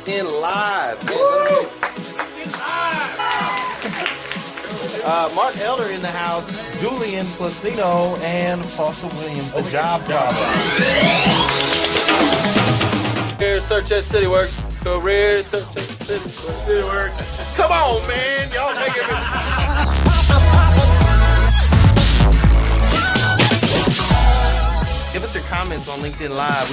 LinkedIn Live. Mark Elder in the house, Julian Placino, and Foster Williams, the job father. Career search at CityWorks. Career search at CityWorks. Come on, man. Y'all make it. Give us your comments on LinkedIn Live.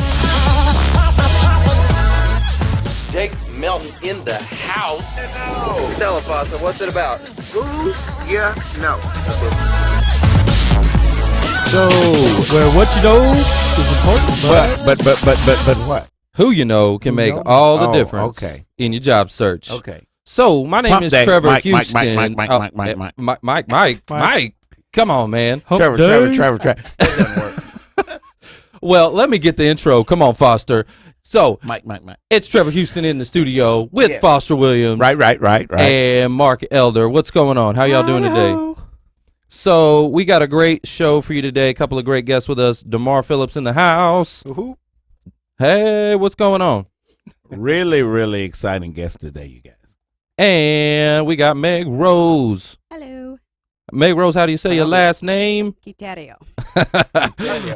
Jake Melton in the house. No. Tell us, Foster, what's it about? Ooh, yeah, no. So, well, what you know is important. But what? Who you know can make all the difference in your job search. Okay. So, my name is Trevor Houston. Mike. Come on, man. Trevor. That doesn't work. Well, let me get the intro. Come on, Foster. So, Mike. It's Trevor Houston in the studio with Foster Williams. Right. And Mark Elder. What's going on? How y'all doing today? So, we got a great show for you today. A couple of great guests with us. D'Mar Phillips in the house. Woohoo. Hey, what's going on? Really, really exciting guest today, you guys. And we got Meg Rose. Hello. Meg Rose, how do you say your last name? Quiterio.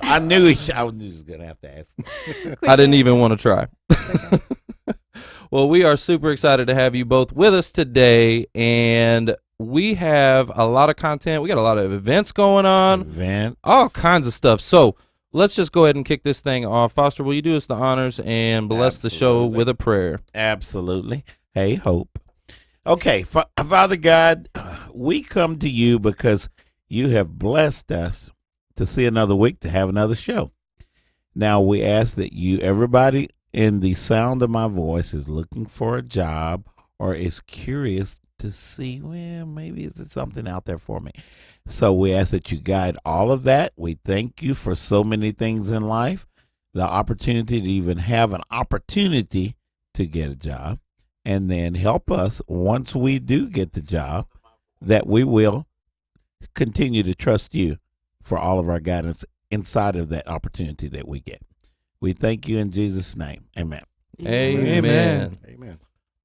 I knew he was going to have to ask. I didn't even want to try. Well, we are super excited to have you both with us today, and we have a lot of content. We got a lot of events going on, all kinds of stuff. So let's just go ahead and kick this thing off. Foster, will you do us the honors and bless the show with a prayer? Absolutely. Hey, Hope. Okay, Father God, we come to you because you have blessed us to see another week, to have another show. Now we ask that everybody in the sound of my voice is looking for a job or is curious to see, well, maybe is there something out there for me? So we ask that you guide all of that. We thank you for so many things in life, the opportunity to even have an opportunity to get a job. And then help us, once we do get the job, that we will continue to trust you for all of our guidance inside of that opportunity that we get. We thank you in Jesus' name. Amen. Amen.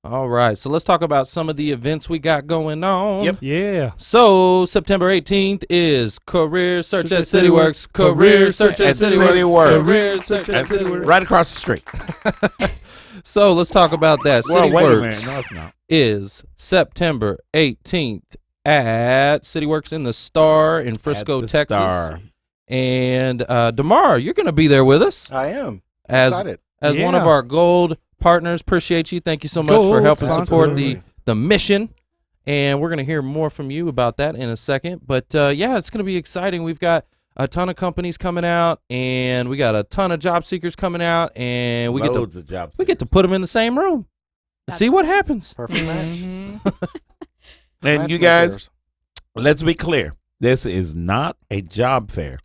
All right, so let's talk about some of the events we got going on. Yep. Yeah. So September 18th is Career Search at CityWorks. Career Search at CityWorks. Career Search at CityWorks. Right across the street. So let's talk about that. Well, wait a minute. CityWorks No, it's not. is September 18th at CityWorks in the Star in Frisco, Texas. Star. And D'Mar, you're going to be there with us. I am. Excited. As one of our gold partners. Appreciate you. Thank you so much for helping support the mission. And we're going to hear more from you about that in a second. But, yeah, it's going to be exciting. We've got a ton of companies coming out, and we got a ton of job seekers coming out, and we get to put them in the same room and see what happens. Perfect match. And you guys, let's be clear. This is not a job fair.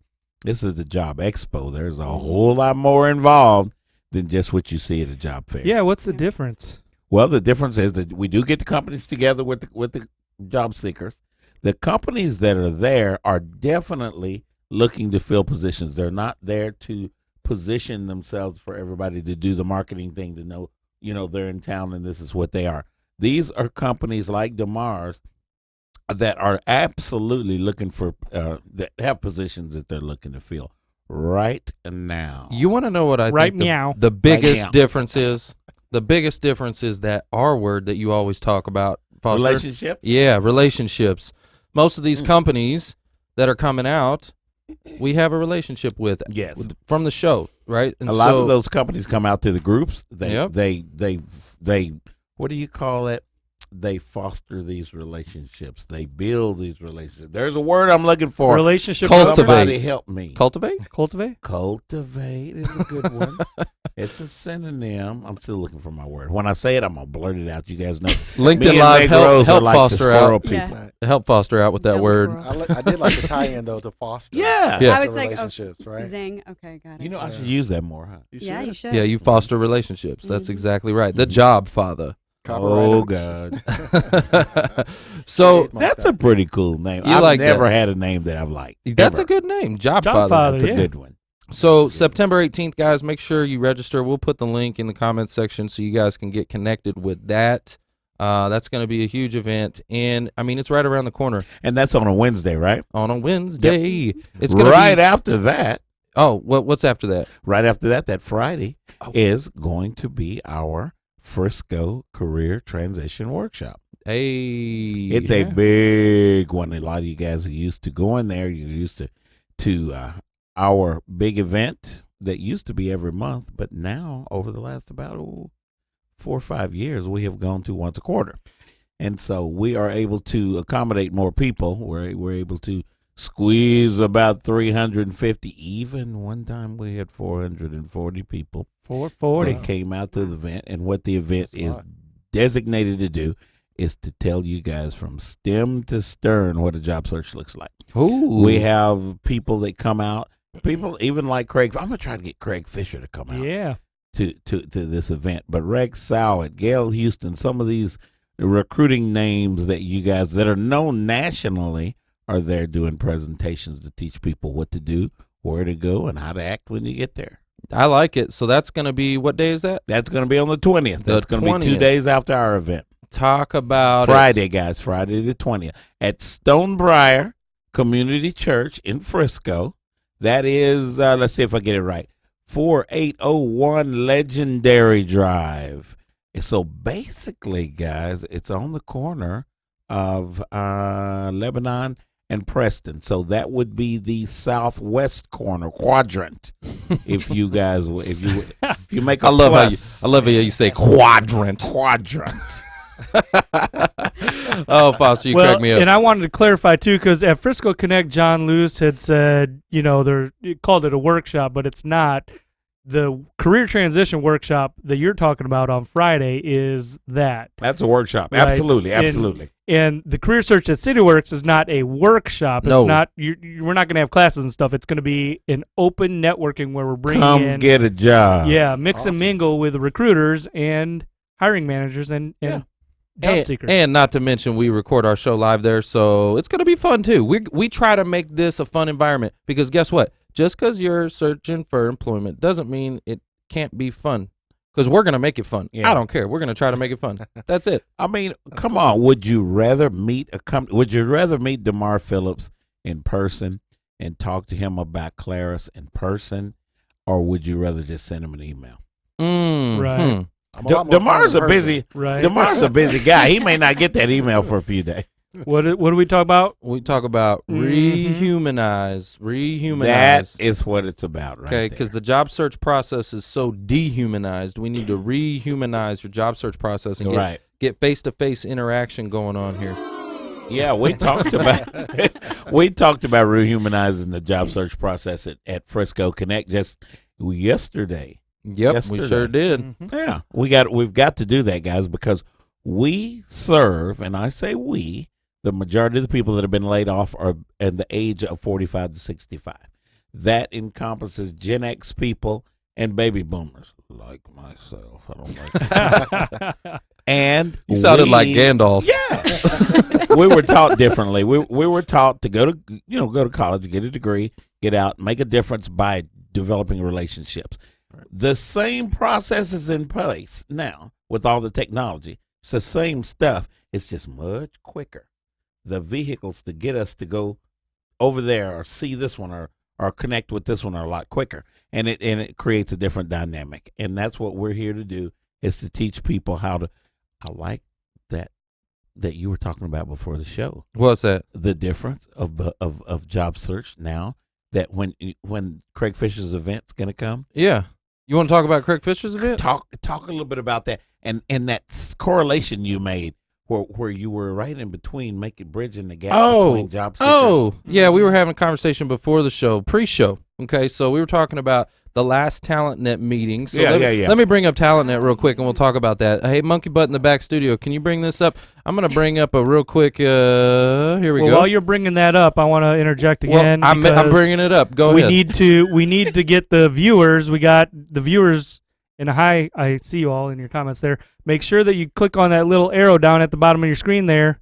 This is a job expo. There's a whole lot more involved than just what you see at a job fair. Yeah, what's the difference? Well, the difference is that we do get the companies together with the job seekers. The companies that are there are definitely looking to fill positions. They're not there to position themselves for everybody to do the marketing thing to know, they're in town and this is what they are. These are companies like D'Mar's that are absolutely looking for, that have positions that they're looking to fill right now. You want to know what I think the biggest difference is? The biggest difference is that R word that you always talk about, Foster. Relationships? Yeah, relationships. Most of these companies that are coming out, we have a relationship with, from the show, right? And a lot of those companies come out to the groups. They what do you call it? They foster these relationships. They build these relationships. There's a word I'm looking for. Relationship. Cultivate. Somebody help me. Cultivate? Cultivate? Cultivate is a good one. It's a synonym. I'm still looking for my word. When I say it, I'm going to blurt it out. You guys know. LinkedIn Live help like Foster out. Yeah. Help Foster out with that word. I did like the tie-in, though, to foster. Yeah. I was like, relationships, right? Zing. Okay, got it. I should use that more, huh? You should. Yeah, you foster relationships. That's exactly right. The job father. Oh, God. So that's a pretty cool name. I've never had a name that I've liked. That's a good name. Job father. That's a good one. So September 18th, guys, make sure you register. We'll put the link in the comments section so you guys can get connected with that. That's going to be a huge event, and I mean it's right around the corner. And that's on a Wednesday, right? On a Wednesday. Yep. It's going to right after that. Oh, what's after that? Right after that, that Friday is going to be our Frisco Career Transition Workshop. Hey, it's a big one. A lot of you guys are used to going there. You're used to our big event that used to be every month, but now over the last about 4 or 5 years, we have gone to once a quarter, and so we are able to accommodate more people. We're able to squeeze about 350. Even one time we had 440 people. 440. They came out to the event, and what the event is designated to do is to tell you guys from stem to stern what a job search looks like. Ooh. We have people that come out, people even like Craig. I'm going to try to get Craig Fisher to come out to this event. But Rex Sowett, Gail Houston, some of these recruiting names that you guys that are known nationally are there doing presentations to teach people what to do, where to go, and how to act when you get there. I like it. So that's going to be, what day is that? That's going to be on the 20th. That's going to be 2 days after our event. Talk about Friday, guys. Friday the 20th at Stonebriar Community Church in Frisco. That is, let's see if I get it right, 4801 Legendary Drive. So basically, guys, it's on the corner of Lebanon and Preston. So that would be the southwest corner quadrant. If you guys, if you make a I love plus, how you say quadrant. Oh, Foster, you crack me up. And I wanted to clarify too, because at Frisco Connect, John Lewis had said, they called it a workshop, but it's not. The career transition workshop that you're talking about on Friday is that. That's a workshop. Right? Absolutely. And the career search at CityWorks is not a workshop. It's not. We're not going to have classes and stuff. It's going to be an open networking where we're bringing in. Get a job. Yeah, mix and mingle with recruiters and hiring managers and job seekers. And not to mention, we record our show live there, so it's going to be fun too. We try to make this a fun environment because guess what? Just because you're searching for employment doesn't mean it can't be fun. Because we're going to make it fun. Yeah. I don't care. We're going to try to make it fun. That's it. I mean, come on. Would you rather meet D'Mar Phillips in person and talk to him about Klaris in person, or would you rather just send him an email? Right. D'Mar's a busy guy. He may not get that email for a few days. What do we talk about? We talk about rehumanize. That is what it's about, right? Okay, because the job search process is so dehumanized. We need to rehumanize your job search process and get face-to-face interaction going on here. Yeah, we talked about rehumanizing the job search process at Frisco Connect just yesterday. Yep, we sure did. Yeah, we've got to do that, guys, because we serve, and I say we, the majority of the people that have been laid off are in the age of 45 to 65. That encompasses Gen X people and baby boomers, like myself. I don't like that. And you sounded like Gandalf. Yeah, we were taught differently. We were taught to go to college, get a degree, get out, make a difference by developing relationships. The same process is in place now with all the technology. It's the same stuff. It's just much quicker. The vehicles to get us to go over there or see this one or connect with this one are a lot quicker, and it creates a different dynamic. And that's what we're here to do, is to teach people how to. I like that you were talking about before the show. What's that? The difference of job search now, that when Craig Fisher's event's going to come. Yeah. You want to talk about Craig Fisher's event? Talk a little bit about that and that correlation you made where you were right in between, bridging the gap between job seekers. Oh, yeah, we were having a conversation before the show, pre-show. Okay, so we were talking about the last TalentNet meeting. So let me bring up TalentNet real quick, and we'll talk about that. Hey, Monkey Butt in the back studio, can you bring this up? I'm going to bring up a real quick, here we go. While you're bringing that up, I want to interject again. Well, I'm bringing it up. Go ahead. We need to get the viewers. We got the viewers in a high. I see you all in your comments there. Make sure that you click on that little arrow down at the bottom of your screen there.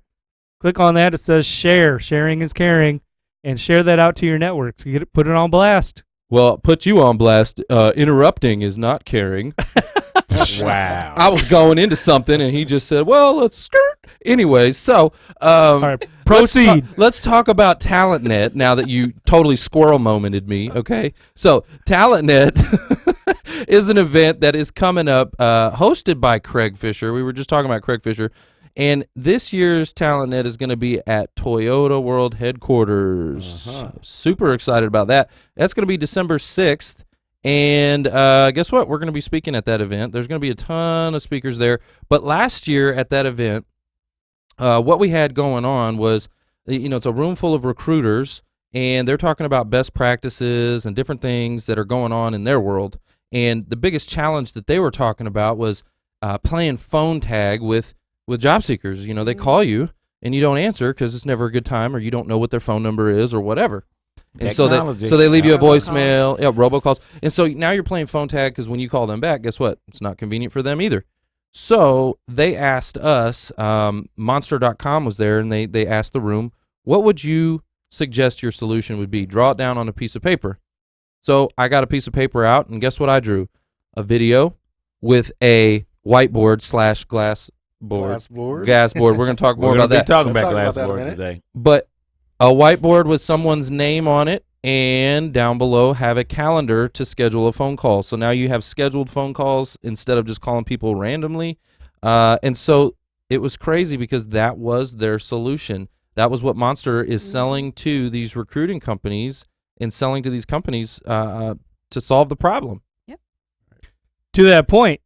Click on that. It says share. Sharing is caring. And share that out to your networks. Put it on blast. Well, put you on blast. Interrupting is not caring. Wow. I was going into something, and he just said, well, let's skirt. Anyway, so All right, proceed. Let's talk about TalentNet now that you totally squirrel momented me, okay? So TalentNet is an event that is coming up, hosted by Craig Fisher. We were just talking about Craig Fisher. And this year's TalentNet is going to be at Toyota World Headquarters. Super excited about that. That's going to be December 6th. And guess what? We're going to be speaking at that event. There's going to be a ton of speakers there. But last year at that event, what we had going on was, it's a room full of recruiters, and they're talking about best practices and different things that are going on in their world. And the biggest challenge that they were talking about was playing phone tag with job seekers. They call you and you don't answer because it's never a good time, or you don't know what their phone number is or whatever. And so they leave you a voicemail, robocalls. And so now you're playing phone tag because when you call them back, guess what? It's not convenient for them either. So they asked us, Monster.com was there, and they asked the room, what would you suggest your solution would be? Draw it down on a piece of paper. So I got a piece of paper out, and guess what I drew? A video with a whiteboard/glass board. Gas board. We're going to talk more about that. We're going to be talking about glass board today. But a whiteboard with someone's name on it, and down below have a calendar to schedule a phone call. So now you have scheduled phone calls instead of just calling people randomly. And so it was crazy because that was their solution. That was what Monster is selling to these recruiting companies and selling to these companies to solve the problem. Yep. To that point,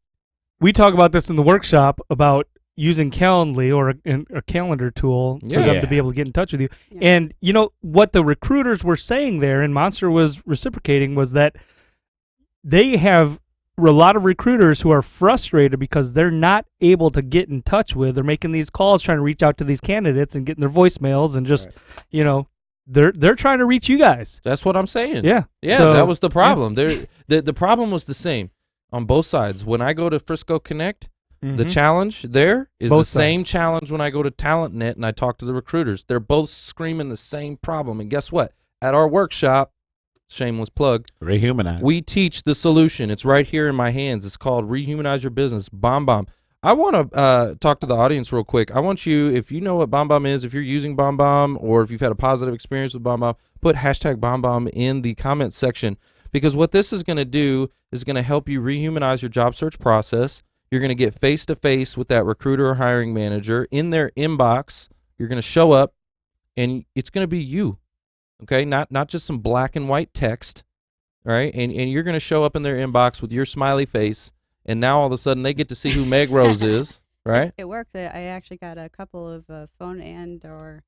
we talk about this in the workshop about using Calendly or a calendar tool for them to be able to get in touch with you. Yeah. And what the recruiters were saying there, and Monster was reciprocating, was that they have a lot of recruiters who are frustrated because they're not able to get in touch with. They're making these calls, trying to reach out to these candidates and getting their voicemails, and just they're trying to reach you guys. That's what I'm saying. Yeah. So, that was the problem. The problem was the same on both sides. When I go to Frisco Connect, the challenge there is both the same challenge when I go to TalentNet and I talk to the recruiters. They're both screaming the same problem. And guess what? At our workshop, shameless plug, Rehumanize. We teach the solution. It's right here in my hands. It's called Rehumanize Your Business, BombBomb. I want to talk to the audience real quick. I want you, if you know what BombBomb is, if you're using BombBomb, or if you've had a positive experience with BombBomb, put hashtag BombBomb in the comment section, because what this is going to do is going to help you rehumanize your job search process. You're going to get face-to-face with that recruiter or hiring manager in their inbox. You're going to show up, and it's going to be you, okay? Not just some black and white text, all right? And you're going to show up in their inbox with your smiley face, and now all of a sudden they get to see who Meg Rose is, right? It worked. I actually got a couple of phone and or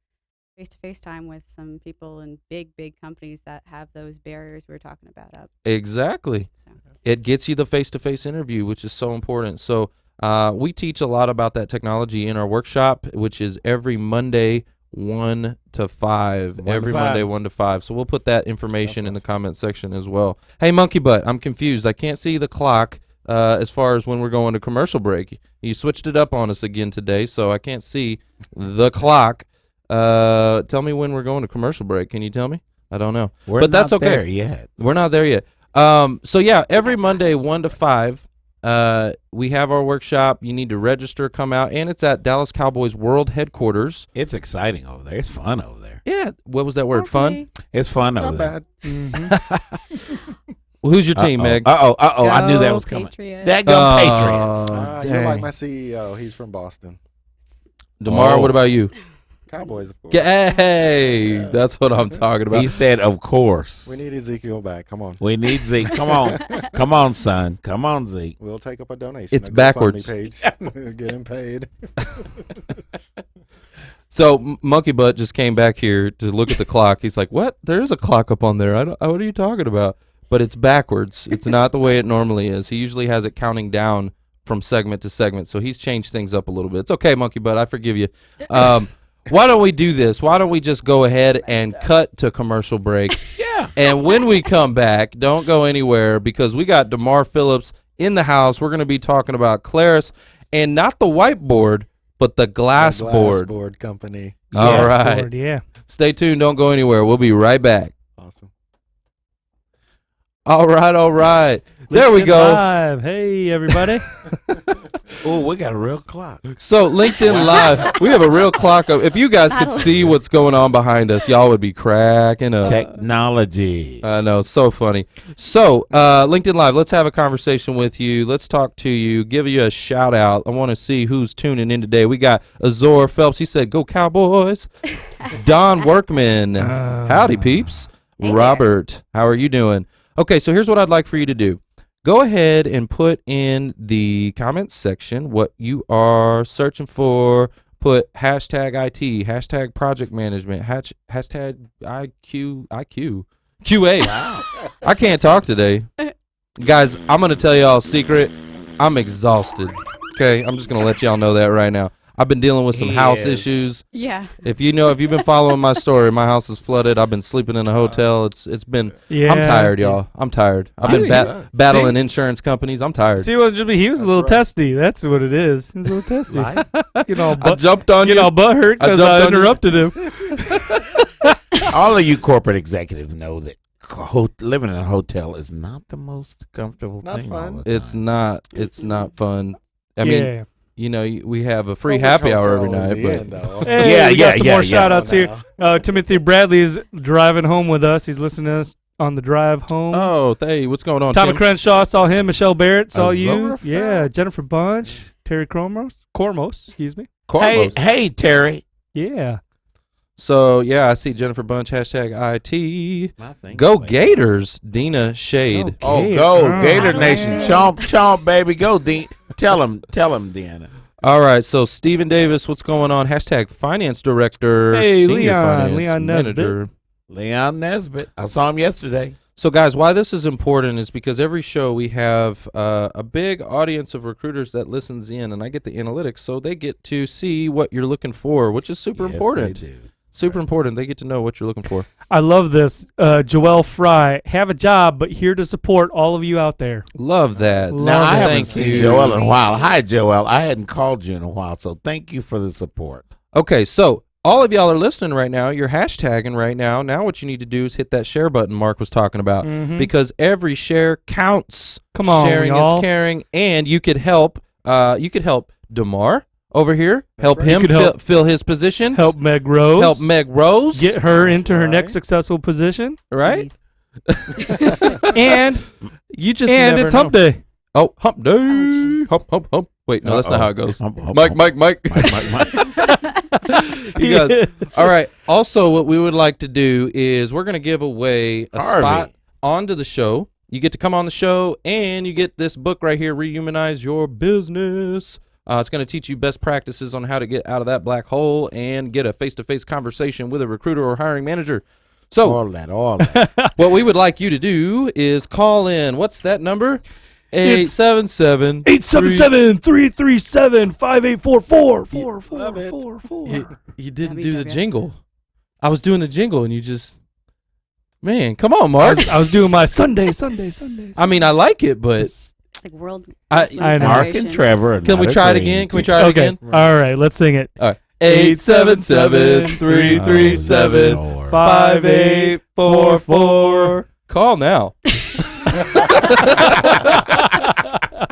face-to-face time with some people in big companies that have those barriers we were talking about up. Exactly. So. It gets you the face-to-face interview, which is so important. So we teach a lot about that technology in our workshop, which is every Monday 1 to 5. Monday 1 to 5. So we'll put that information in the comment section as well. Hey, Monkey Butt, I'm confused. I can't see the clock as far as when we're going to commercial break. You switched it up on us again today, so I can't see the clock. Tell me when we're going to commercial break. Can you tell me? I don't know. But that's okay. There yet. We're not there yet. So yeah, every Monday 1 to 5, we have our workshop. You need to register, come out, and it's at Dallas Cowboys World Headquarters. It's exciting over there. It's fun over there. Yeah. What was that word? Fun? It's fun over Not there. bad. Well, who's your team, Meg? I knew that was coming. That go Patriots. You're like my CEO. He's from Boston. D'Mar, what about you? Cowboys, of course. Hey, that's what I'm talking about. He said, of course. We need Ezekiel back. Come on. We need Zeke. Come on. Come on, son. Come on, Zeke. We'll take up a donation. It's backwards. Page. Get him paid. So Monkey Butt just came back here to look at the clock. He's like, what? There's a clock up on there. What are you talking about? But it's backwards. It's not the way it normally is. He usually has it counting down from segment to segment. So he's changed things up a little bit. It's okay, Monkey Butt. I forgive you. Why don't we do this? Why don't we just go ahead and cut to commercial break? Yeah. And when we come back, don't go anywhere, because we got D'Mar Phillips in the house. We're going to be talking about Klaris, and not the whiteboard, but the glass board. Board company. All right. Board, yeah. Stay tuned. Don't go anywhere. We'll be right back. Awesome. All right. There we LinkedIn go. Live. Hey, everybody. Oh, we got a real clock. So LinkedIn Live, we have a real clock. If you guys could see what's going on behind us, y'all would be cracking up. Technology. I know, so funny. So LinkedIn Live, let's have a conversation with you. Let's talk to you. Give you a shout out. I want to see who's tuning in today. We got Azor Phelps. He said, "Go Cowboys." Don Workman. Howdy, peeps. Hey Robert, how are you doing? Okay, so here's what I'd like for you to do. Go ahead and put in the comments section what you are searching for. Put hashtag IT, hashtag project management, hashtag QA. Wow. I can't talk today. Guys, I'm going to tell y'all a secret. I'm exhausted. Okay, I'm just going to let y'all know that right now. I've been dealing with some house issues. Yeah. If you've been following my story, my house is flooded. I've been sleeping in a hotel. It's been. Yeah. I'm tired, y'all. I'm tired. I've been battling insurance companies. I'm tired. See, it wasn't just me. He was a little testy. That's what it is. He was a little testy. I jumped on you. Butt hurt because I interrupted him. All of you corporate executives know that living in a hotel is not the most comfortable Not thing. fun. All the time. It's not fun. I mean, we have a free happy Which hour every hotel is night, he but in, though? Hey, we got some more shout outs Oh, here. Timothy Bradley's driving home with us. He's listening to us on the drive home. oh, hey, what's going on, Tommy Tim? Crenshaw saw him. Michelle Barrett saw you. Azora Yeah, Phelps. Jennifer Bunch, Terry Cormos, excuse me. Cormos. Hey, Terry. Yeah. So yeah, I see Jennifer Bunch hashtag IT. My thing Go is like- Gators, Dina Shade. Oh, go Gator Oh, Nation! man. Chomp, baby, go, Dean. Tell him, Deanna. All right, so Stephen Davis, what's going on? Hashtag finance director, Hey, senior finance Leon Nesbitt. manager. Leon Nesbitt. I saw him yesterday. So guys, why this is important is because every show we have a big audience of recruiters that listens in, and I get the analytics, so they get to see what you're looking for, which is super Yes, important. they do. Super important. They get to know what you're looking for. I love this. Joelle Fry, have a job, but here to support all of you out there. Love that. Now, I haven't Thank seen you. Joel in a while. Hi, Joel. I hadn't called you in a while, so thank you for the support. Okay, so all of y'all are listening right now. You're hashtagging right now. Now what you need to do is hit that share button Mark was talking about because every share counts. Come on, Sharing y'all. is caring, and you could help. You could help D'Mar over here. Help right. him You could fill his position. Help Meg Rose. Help Meg Rose. Get her into her Right. next successful position. right. And You just and never it's know. hump day. Oh, hump day. jeez. Hump. Wait, no, that's not how it goes. Hump, Mike. Mike. You guys. All right. Also, what we would like to do is we're going to give away a Harvey. spot onto the show. You get to come on the show, and you get this book right here, Rehumanize Your Business. It's going to teach you best practices on how to get out of that black hole and get a face-to-face conversation with a recruiter or hiring manager. So All that. what we would like you to do is call in. What's that number? It's 877 877-337-5844. You didn't do the jingle. I was doing the jingle, and you just... Man, come on, I Mark. was doing my Sunday. I mean, I like it, but... It's like World I Wrestling know. Mark Federation. and Trevor. are Can we not try it agreeing again? Can we to- try it Okay. again? All right. Let's sing it. All right. 877-337-5844. Call now.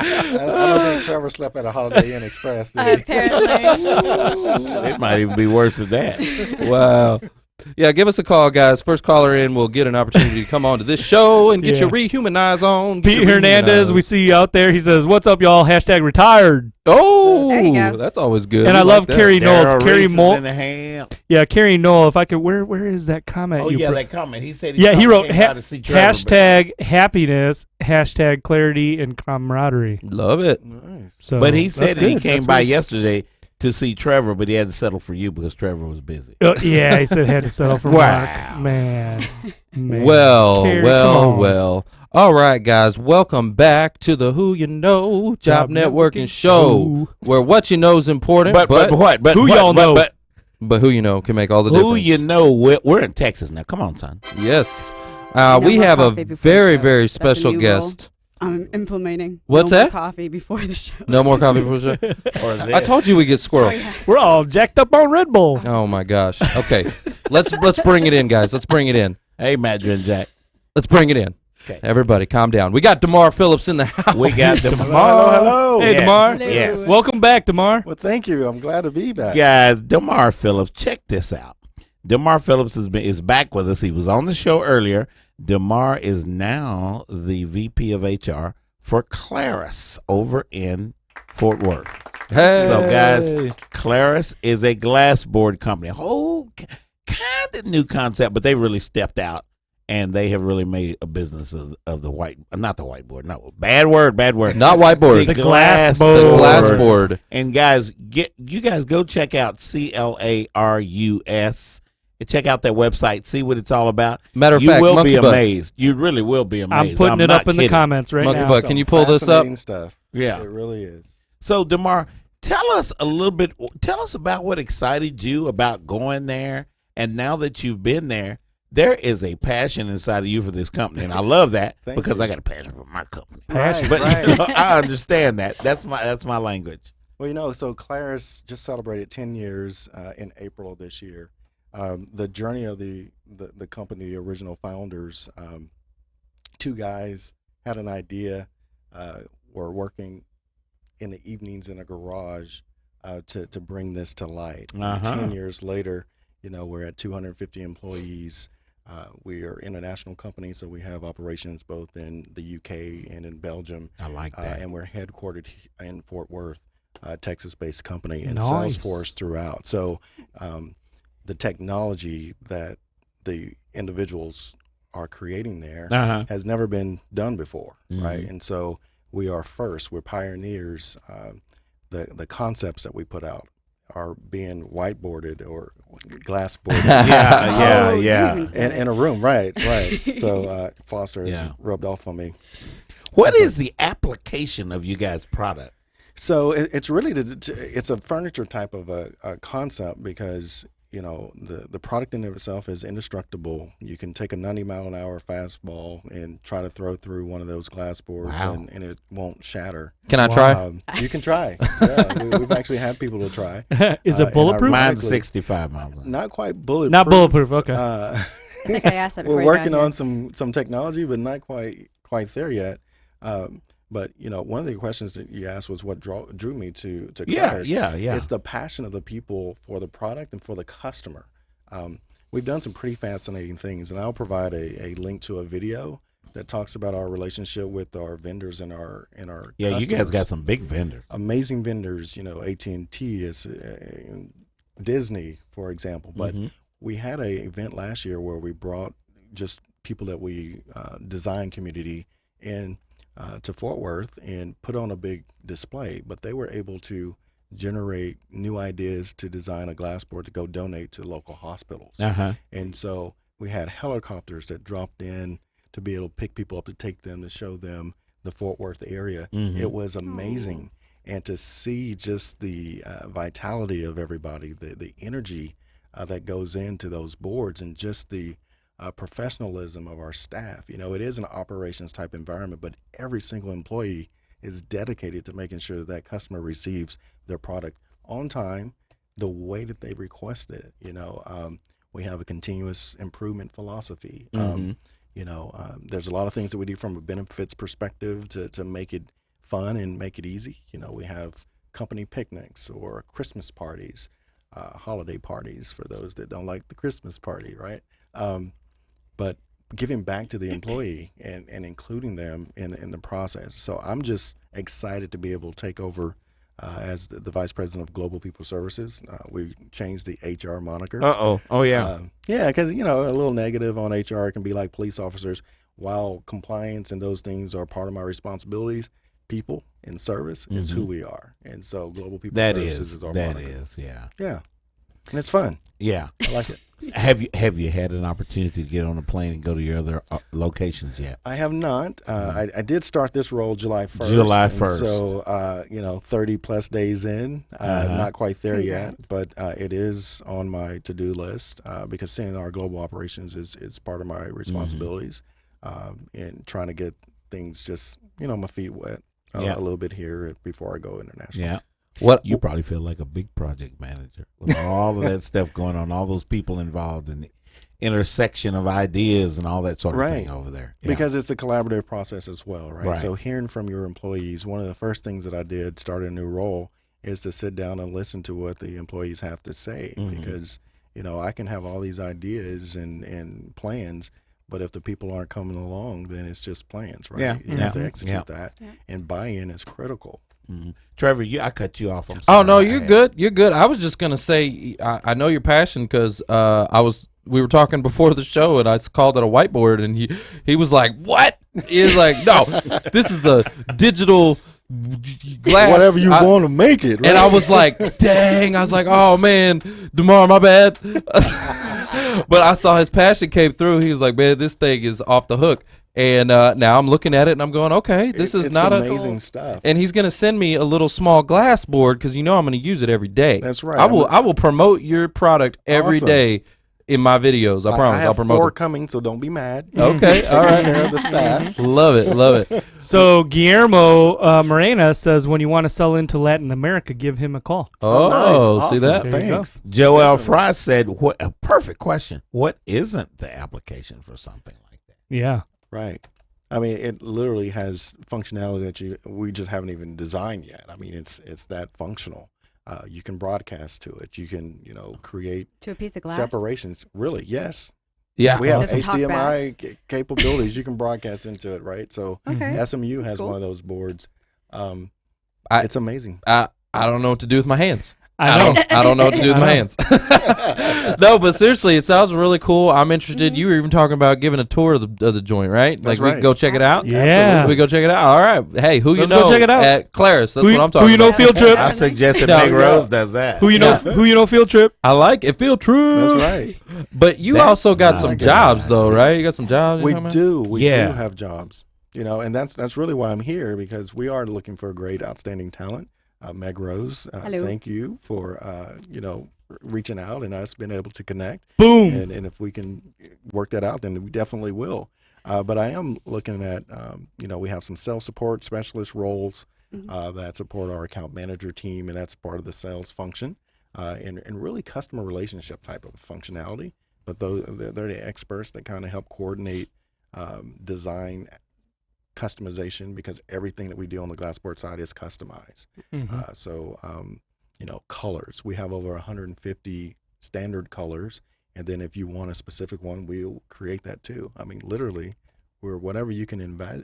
I don't think Trevor slept at a Holiday Inn Express, did he? Apparently. It might even be worse than that. Wow. Yeah, give us a call, guys. First caller in will get an opportunity to come on to this show and get Yeah. your Rehumanize on. Get Pete your Hernandez, Rehumanize. we see you out there. He says, "What's up, y'all?" Hashtag retired. Oh, There you go. that's always good. And We I like love that. Carrie Knowles. Daryl Carrie Reese is Mole. in the ham. Yeah, Carrie Knoll. If I could, where is that comment? Oh, you yeah, put? that comment. He said Yeah, he wrote came by to see Trevor, hashtag happiness, hashtag clarity and camaraderie. Love it. Nice. So, But he that's said he good. came That's by good. yesterday to see Trevor, but he had to settle for you because Trevor was busy. Yeah, he said had to settle for Wow. Mark. Man. Well. Carrie, come on. All right, guys. Welcome back to the Who You Know Job Networking Show, where what you know is important, But what? But Who what? y'all know? but who you know can make all the Who difference. you know? We're in Texas now. Come on, son. Yes. No We more have a coffee before very, the show. very That's a special new guest. I'm implementing. What's no more that? coffee before the show. No more coffee before the show. Or I told you we get squirrel. We're all jacked up on Red Bull. Oh my gosh. Okay. Let's bring it in, guys. Let's bring it in. Hey, Madrid Jack. Let's bring it in. Okay. Everybody, calm down. We got D'Mar Phillips in the house. We got D'Mar. Hello. Hey, Yes, D'Mar. yes. Welcome back, D'Mar. Well, thank you. I'm glad to be back. Guys, D'Mar Phillips, check this out. D'Mar Phillips is back with us. He was on the show earlier. D'Mar is now the VP of HR for Clarus over in Fort Worth. Hey. So, guys, Clarus is a glass board company. Whole kind of new concept, but they really stepped out, and they have really made a business of the not the whiteboard. No, bad word. Not whiteboard. The glass board. The glass board. And guys, you guys go check out Clarus. Check out that website. See what it's all about. Matter of you fact, will Monkey be Bug. amazed. You really will be amazed. I'm putting it not up in the kidding. comments right Monkey now. Bug, can you pull this up? Fascinating stuff. Yeah. It really is. So, D'Mar, tell us a little bit. Tell us about what excited you about going there. And now that you've been there, there is a passion inside of you for this company, and I love that because you. I got a passion for my company. Right, But right. you know, I understand that. That's my language. Well, so Clarus just celebrated 10 years in April of this year. The journey of the company, the original founders, two guys had an idea, were working in the evenings in a garage to bring this to light. 10 years later, we're at 250 employees. We are an international company, so we have operations both in the UK and in Belgium. I like that. And we're headquartered in Fort Worth, Texas-based company, and Nice. Salesforce throughout. So the technology that the individuals are creating there has never been done before, right? And so we are first. We're pioneers. The concepts that we put out are being whiteboarded or glassboarded. Yeah. In a room, right. So Foster has rubbed off on me. What is the application of you guys' product? So it's really it's a furniture type of a concept because the product in of itself is indestructible. You can take a 90-mile-an-hour fastball and try to throw through one of those glass boards, and it won't shatter. Can I try? You can try. Yeah, we've actually had people to try. Is it bulletproof? Mine's 65 miles an hour. Not quite bulletproof. Not bulletproof. Okay. I think I asked that before. We're you got working here. on some technology, but not quite there yet. But one of the questions that you asked was what drew me to Clarus. Yeah. It's the passion of the people for the product and for the customer. We've done some pretty fascinating things, and I'll provide a link to a video that talks about our relationship with our vendors and our Yeah, customers. you guys got some big vendors. Amazing vendors. AT&T is Disney, for example. But we had an event last year where we brought just people that we design community in. To Fort Worth and put on a big display, but they were able to generate new ideas to design a glass board to go donate to local hospitals. And so we had helicopters that dropped in to be able to pick people up to take them to show them the Fort Worth area. It was amazing. And to see just the vitality of everybody, the energy that goes into those boards and just the professionalism of our staff. It is an operations type environment, but every single employee is dedicated to making sure that customer receives their product on time, the way that they requested it. We have a continuous improvement philosophy. There's a lot of things that we do from a benefits perspective to make it fun and make it easy. We have company picnics or Christmas parties, holiday parties for those that don't like the Christmas party, right? But giving back to the employee and including them in the process. So I'm just excited to be able to take over as the Vice President of Global People Services. We changed the HR moniker. Oh, yeah. Yeah, because, a little negative on HR can be like police officers. While compliance and those things are part of my responsibilities, people in service is who we are. And so Global People Services is our moniker. Yeah. And it's fun. Yeah. I like it. Have you had an opportunity to get on a plane and go to your other locations yet? I have not. I did start this role July 1st. July and 1st. So, 30 plus days in, not quite there yet, but it is on my to-do list because seeing our global operations is part of my responsibilities and trying to get things just, my feet wet a little bit here before I go international. Yeah. What you probably feel like a big project manager with all of that stuff going on, all those people involved, and intersection of ideas and all that sort of thing over there. Yeah. Because it's a collaborative process as well, Right. So hearing from your employees, one of the first things that I did, start a new role, is to sit down and listen to what the employees have to say. Because, I can have all these ideas and plans, but if the people aren't coming along, then it's just plans, right? Yeah. You have to execute that, and buy-in is critical. Trevor, I cut you off. I'm sorry. Oh no, you're good. You're good. I was just gonna say, I know your passion because we were talking before the show, and I called it a whiteboard, and he was like, "What?" He was like, "No, this is a digital glass. Whatever you want to make it." Right? And I was like, "Dang!" I was like, "Oh man, D'Mar, my bad." But I saw his passion came through. He was like, "Man, this thing is off the hook." And now I'm looking at it and I'm going, okay, this is not amazing stuff. And he's going to send me a little small glass board because I'm going to use it every day. That's right. I will promote your product every day in my videos. I promise. I'll promote 4 it. coming, so don't be mad. Okay, all right. Care of the staff. Love it. So Guillermo Morena says when you want to sell into Latin America, give him a call. Oh, nice. see Awesome. that? There you go. Thanks. Joel Fry said, "What a perfect question. What isn't the application for something like that?" Yeah. Right. I mean, it literally has functionality that we just haven't even designed yet. I mean, it's that functional. You can broadcast to it. You can, create To a piece of glass. separations. Really, yes. Yeah. We have Does it talk HDMI capabilities. You can broadcast into it, right? So Okay. SMU has Cool. one of those boards. I- It's amazing. I don't know what to do with my hands. I know. I don't know what to do with my hands. No, but seriously, it sounds really cool. I'm interested. You were even talking about giving a tour of the joint, right? That's Like we right. can go check it out. Yeah. We go check it out. All right. Hey, who Let's you know go check it out. at Klaris? That's Who what I'm talking you know about. field trip? I suggested No. Meg Rose does that. Who you know field trip? I like it. Feel true. That's right. But you That's also got not some a good jobs though, idea. right? You got some jobs. We you talking about? do. We Yeah. do have jobs. And that's really why I'm here, because we are looking for great, outstanding talent. Meg Rose, Hello. thank you for reaching out and us being able to connect. Boom. And if we can work that out, then we definitely will. But I am looking at, we have some sales support specialist roles that support our account manager team, and that's part of the sales function, and really customer relationship type of functionality. But they're the experts that kind of help coordinate design customization, because everything that we do on the glassboard side is customized. Colors. We have over 150 standard colors, and then if you want a specific one, we'll create that too. I mean, literally, whatever you can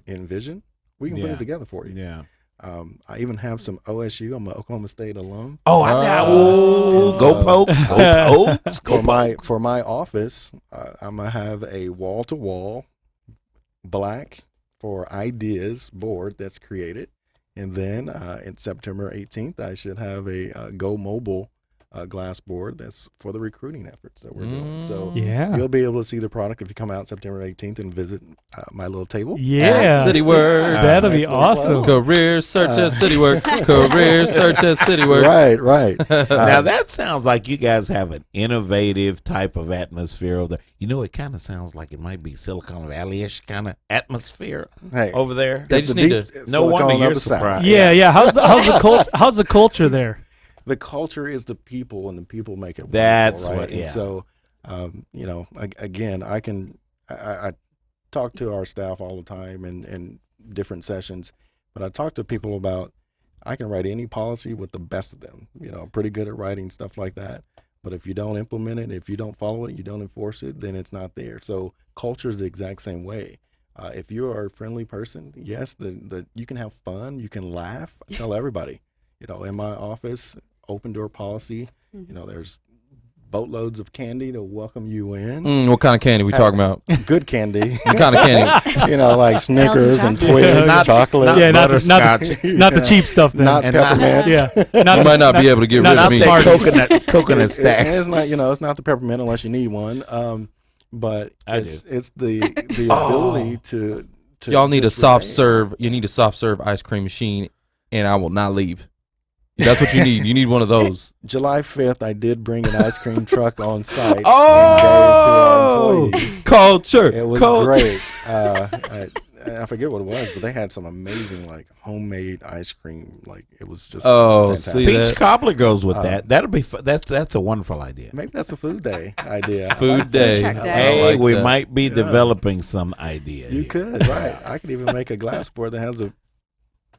envision, we can put it together for you. Yeah. I even have some OSU. I'm an Oklahoma State alum. Oh, I know. Go Pokes. Go Pokes. Go For my office, I'm gonna have a wall-to-wall black for ideas board that's created. And then in September 18th, I should have a Go Mobile glass board that's for the recruiting efforts that we're doing. So Yeah. you'll be able to see the product if you come out September 18th and visit my little table. Yeah. City Works. That'll be Nice little awesome. Career search at CityWorks. Career search at CityWorks. Right. Now that sounds like you guys have an innovative type of atmosphere over there. It kind of sounds like it might be Silicon Valley-ish kind of atmosphere Hey, over there. They it's just the need deep to- No wonder Silicon you're of the South. surprised. Yeah. How's the culture there? The culture is the people, and the people make it. That's wonderful, right? what- yeah. And so, again, I talk to our staff all the time in different sessions, but I talk to people about, I can write any policy with the best of them. I'm pretty good at writing stuff like that. But if you don't implement it, if you don't follow it, you don't enforce it, then it's not there. So culture is the exact same way. If you are a friendly person, yes, you can have fun, you can laugh. I tell everybody, in my office, open door policy, there's boatloads of candy to welcome you in. What kind of candy we talking about? Good candy. What kind of candy? Like Snickers and Twigs, Not- chocolate. Yeah, not butterscotch. the cheap stuff. Then. Not And peppermints. yeah. Not, You might not be able to get rid not of I me. say Smarties. coconut And stacks. it's not, it's not the peppermint unless you need one. But I it's the ability to Y'all need a just soft remain. serve. You need a soft serve ice cream machine, and I will not leave. That's what you need. You need one of those. July 5th, I did bring an ice cream truck on site and Oh! gave it to our employees. Culture. It was Culture. great. I forget what it was, but they had some amazing like homemade ice cream. Like it was just see Peach that? cobbler goes with that. That'll be that's a wonderful idea. Maybe that's a food day idea. Food day. truck day. Hey, like we that. might be developing some idea. You here. could, right? I could even make a glass board that has a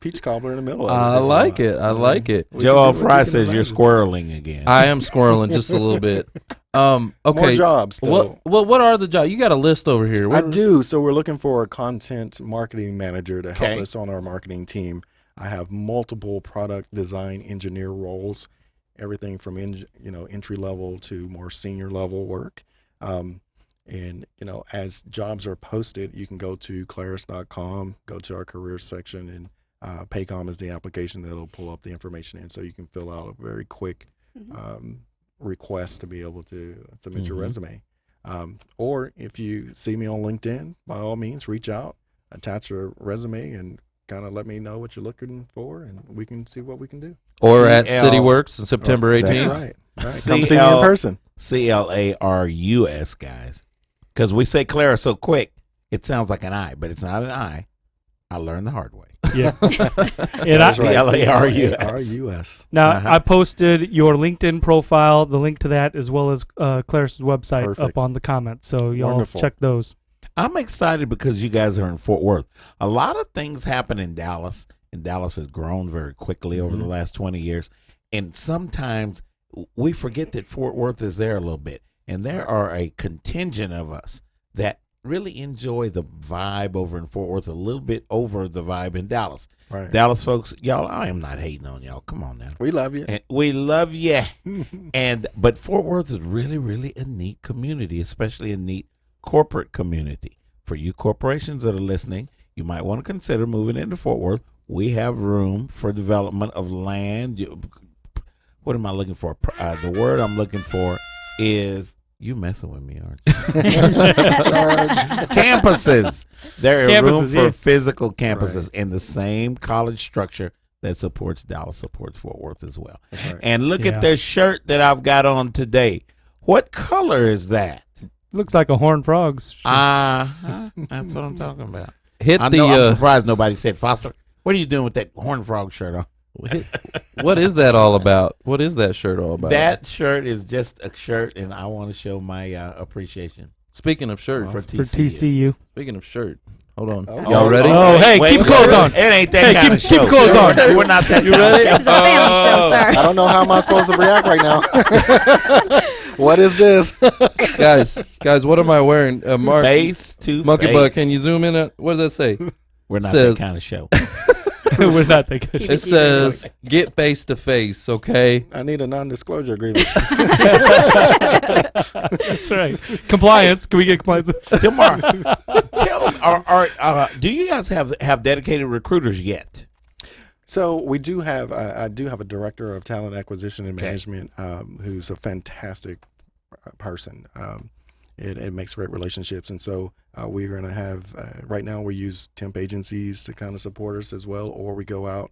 peach cobbler in the middle of it. I like it. I like it. Joel Fry says you're squirreling again. I am squirreling just a little bit. Okay. More jobs. Though. What are the jobs? You got a list over here. I What is- do. So we're looking for a content marketing manager to help Okay. us on our marketing team. I have multiple product design engineer roles, everything from entry level to more senior level work. And as jobs are posted, you can go to Clarus.com, go to our careers section, and Paycom is the application that'll pull up the information in, so you can fill out a very quick request to be able to submit your resume. Or if you see me on LinkedIn, by all means, reach out, attach your resume, and kind of let me know what you're looking for, and we can see what we can do. Or at CL CityWorks on September 18th. That's right. Come see me in person. CLARUS, guys. Because we say Klaris so quick, it sounds like an I, but it's not an I. I learned the hard way. Yeah. And That's right. CLARUS. CLARUS. Now, Uh-huh. I posted your LinkedIn profile, the link to that, as well as Clarus' website Perfect. up on the comments. So y'all Wonderful. check those. I'm excited because you guys are in Fort Worth. A lot of things happen in Dallas, and Dallas has grown very quickly over the last 20 years. And sometimes we forget that Fort Worth is there a little bit. And there are a contingent of us that really enjoy the vibe over in Fort Worth a little bit over the vibe in Dallas. Right. Dallas folks, y'all, I am not hating on y'all. Come on now. We love you. And we love you. But Fort Worth is really, really a neat community, especially a neat corporate community. For you corporations that are listening, you might want to consider moving into Fort Worth. We have room for development of land. What am I looking for? The word I'm looking for is, you messing with me, aren't you? Campuses. There is room Campuses, for yeah. physical campuses in the same college structure that supports Dallas, supports Fort Worth as well. That's right. And look Yeah. at the shirt that I've got on today. What color is that? Looks like a Horned Frogs. That's what I'm talking about. Hit I'm the. surprised nobody said Foster. What are you doing with that Horned Frog shirt on? What is that all about? What is that shirt all about? That shirt is just a shirt, and I want to show my appreciation Speaking of shirt. for For TCU. TCU. Speaking of shirt. Hold on. Oh. Y'all ready? Oh, hey, keep your clothes on. It ain't that Hey, kind keep- of show. keep your clothes on. We're not that kind of This show. is a family show, sir. I don't know how am I supposed to react right now. What is this? guys, what am I wearing? Mark, Face to Monkey face. Buck, can you zoom in? What does that say? We're not says- that kind of show. We're not that good. It says, get face to face, okay? I need a non-disclosure agreement. That's right. Compliance. Can we get compliance? D'Mar, tell do you guys have dedicated recruiters yet? So we do have. I do have a director of talent acquisition and management, who's a fantastic person. It makes great relationships, and so we're going to have. Right now, we use temp agencies to kind of support us as well, or we go out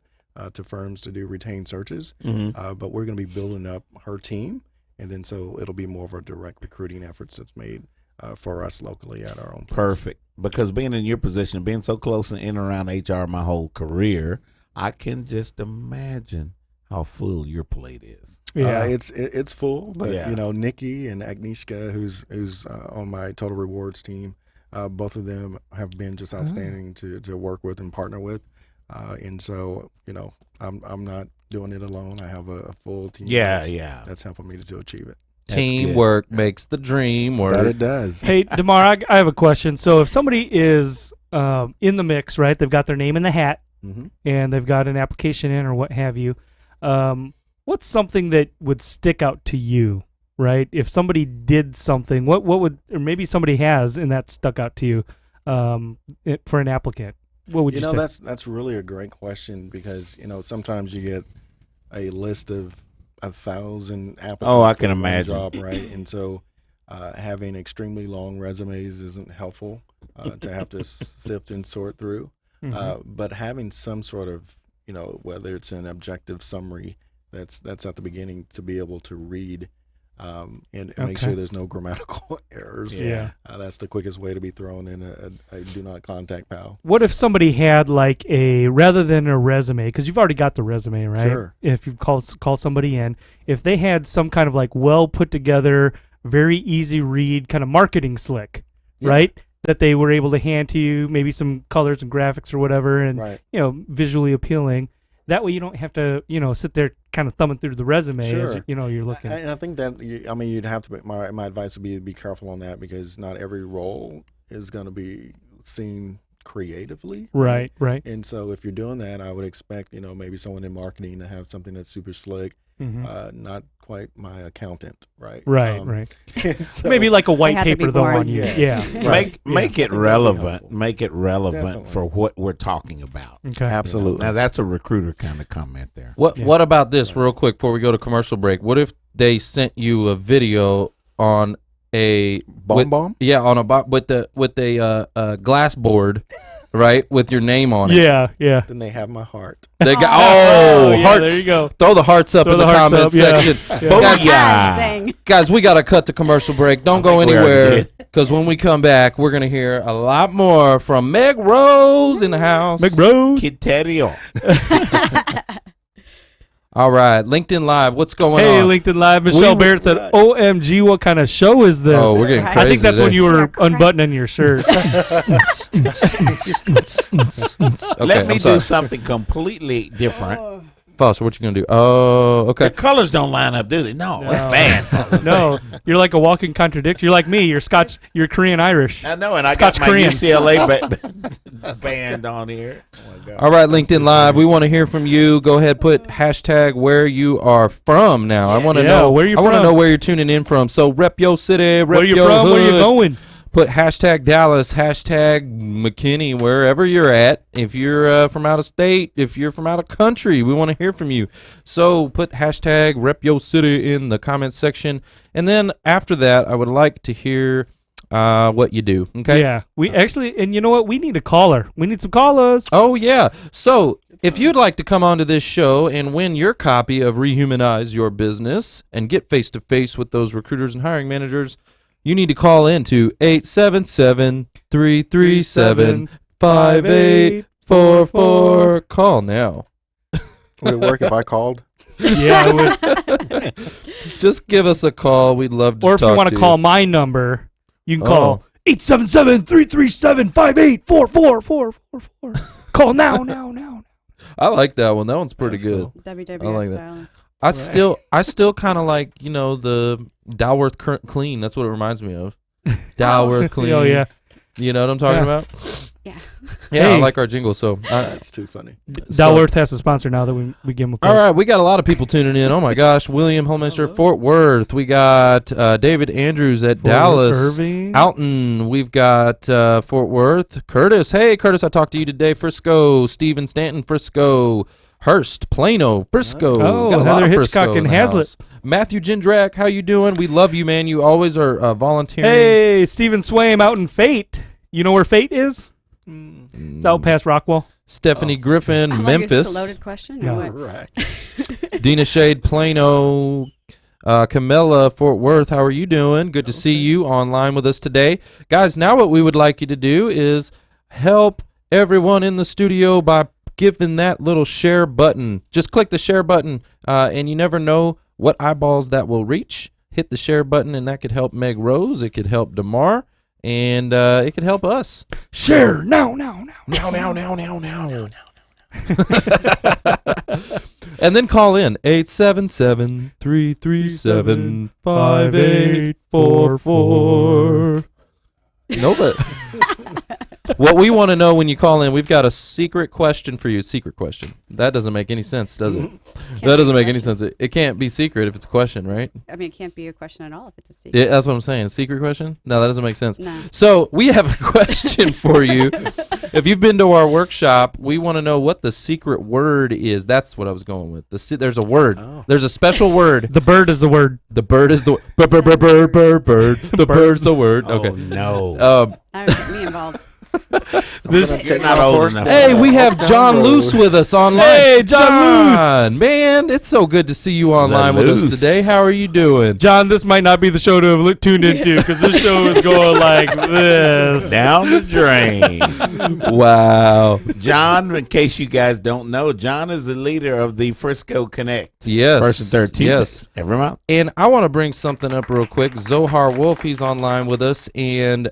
to firms to do retained searches. But we're going to be building up her team, and then so it'll be more of a direct recruiting efforts that's made for us locally at our own place. Perfect. Because being in your position, being so close and in and around HR my whole career, I can just imagine how full your plate is. Yeah. It's full, but Yeah. Nikki and Agnieszka, who's on my Total Rewards team, both of them have been just outstanding to work with and partner with, and so I'm not doing it alone. I have a full team. That's helping me to achieve it. That's Teamwork makes the dream work. That it does. Hey, D'Mar, I have a question. So if somebody is in the mix, right, they've got their name in the hat, Mm-hmm. and they've got an application in or what have you, what's something that would stick out to you, right? If somebody did something, what would, or maybe somebody has, and that stuck out to you for an applicant, what would you say? That's really a great question because sometimes you get a list of 1,000 applicants. Oh, I can for one imagine. Job, right, and so having extremely long resumes isn't helpful to have to sift and sort through. But having some sort of, whether it's an objective summary that's at the beginning to be able to read and make sure there's no grammatical errors. Yeah. That's the quickest way to be thrown in a do not contact pal. What if somebody had like rather than a resume, because you've already got the resume, right? Sure. If you call somebody in, if they had some kind of like well put together, very easy read kind of marketing slick, right? That they were able to hand to you, maybe some colors and graphics or whatever, and visually appealing. That way you don't have to, sit there kind of thumbing through the resume as you're looking. And I think that you'd have to. My advice would be careful on that, because not every role is going to be seen creatively. Right. And so if you're doing that, I would expect maybe someone in marketing to have something that's super slick. Not quite my accountant, right? Right. So maybe like a white have to be paper though boring. on you. Yes. Yeah. Right. Make it relevant. Make it relevant Definitely. for what we're talking about. Okay. Absolutely. Now that's a recruiter kind of comment there. What about this, real quick, before we go to commercial break? What if they sent you a video on a bomb? Yeah, on a with a glass board, right, with your name on it. Yeah. Then they have my heart. They got yeah, hearts. there you go. Throw the hearts up Throw in the the hearts comment up, yeah. section. Yeah. Thing. Guys, we got to cut to commercial break. Don't go think we already anywhere, did. because when we come back, we're going to hear a lot more from Meg Rose in the house. MegRose. Quiterio. All right, LinkedIn Live, what's going Hey, on? LinkedIn Live. Michelle Barrett said, "OMG, what kind of show is this?" Oh, we're getting crazy I think that's when today. you were Yeah, correct. unbuttoning your shirt. Okay, Let me I'm sorry. do something completely different. Foster, what you going to do? Oh, okay. The colors don't line up, do they? No, it's bad. No, you're like a walking contradiction. You're like me. You're Scotch. You're Korean Irish. I know, and I Scotch got my Korean. UCLA band on here. Oh my God. All right, LinkedIn Live, we want to hear from you. Go ahead, put hashtag where you are from now. I want to know where you're I want to from. know where you're tuning in from. So rep your city, rep Where you your from? hood. Where you going? Put hashtag Dallas, hashtag McKinney, wherever you're at. If you're from out of state, if you're from out of country, we want to hear from you. So put hashtag rep your city in the comment section. And then after that, I would like to hear what you do. Okay? Yeah, we actually, and you know what? We need a caller. We need some callers. Oh, yeah. So if you'd like to come onto this show and win your copy of Rehumanize Your Business and get face-to-face with those recruiters and hiring managers, you need to call in to 877-337-5844. Call now. Would it work if I called? Yeah, I would. Just give us a call. We'd love to Or if talk you want to to call my number, you can Oh. call 877-337-58444. Call now. I like that one. That one's pretty That's good. cool. WWF I like that. style. I still kind of like, the Dalworth Clean. That's what it reminds me of. Dalworth Clean. Oh, yeah. You know what I'm talking about? Yeah. Yeah, I Hey. like our jingle. So, That's too funny. Dalworth has a sponsor now that we give him a call. all right, we got a lot of people tuning in. Oh my gosh, William Holmeister, Fort Worth. We got David Andrews at Dallas. Irving. Alton, we've got Fort Worth. Curtis, hey Curtis, I talked to you today. Frisco, Stephen Stanton, Frisco. Hurst, Plano, Frisco. Oh, got a lot Heather of Frisco Hitchcock in and the Hazlitt. house. Matthew Jindrak, how you doing? We love you, man. You always are volunteering. Hey, Stephen Swaim out in Fate. You know where Fate is? It's out past Rockwell. Stephanie Griffin, I'm Memphis. Like, is this a loaded question? No. Or what? Right. Dina Shade, Plano. Camilla, Fort Worth, how are you doing? Good to see you online with us today. Guys, now what we would like you to do is help everyone in the studio by giving that little share button. Just click the share button, and you never know what eyeballs that will reach. Hit the share button, and that could help Meg Rose. It could help D'Mar, and it could help us. Share now. Now. And then call in 877-337-5844. No, but what we want to know when you call in, we've got a secret question for you. Secret question. That doesn't make any sense, does it? That doesn't make any sense. It can't be secret if it's a question, right? I mean, it can't be a question at all if it's a secret. Yeah, that's what I'm saying. Secret question? No, that doesn't make sense. No. So we have a question for you. If you've been to our workshop, we want to know what the secret word is. That's what I was going with. There's a word. Oh. There's a special word. The bird is the word. The bird is the bird. The bird's the word. Oh, Okay. no. That would get me involved. You're not old enough. Hey, we have John Luce with us online. Hey, John Luce. Man, it's so good to see you online with us today. How are you doing? John, this might not be the show to have tuned into because this show is going like this. Down the drain. Wow. John, in case you guys don't know, John is the leader of the Frisco Connect. Yes. First and third Tuesdays. Yes. Every month. And I want to bring something up real quick. Zohar Wolf, he's online with us, and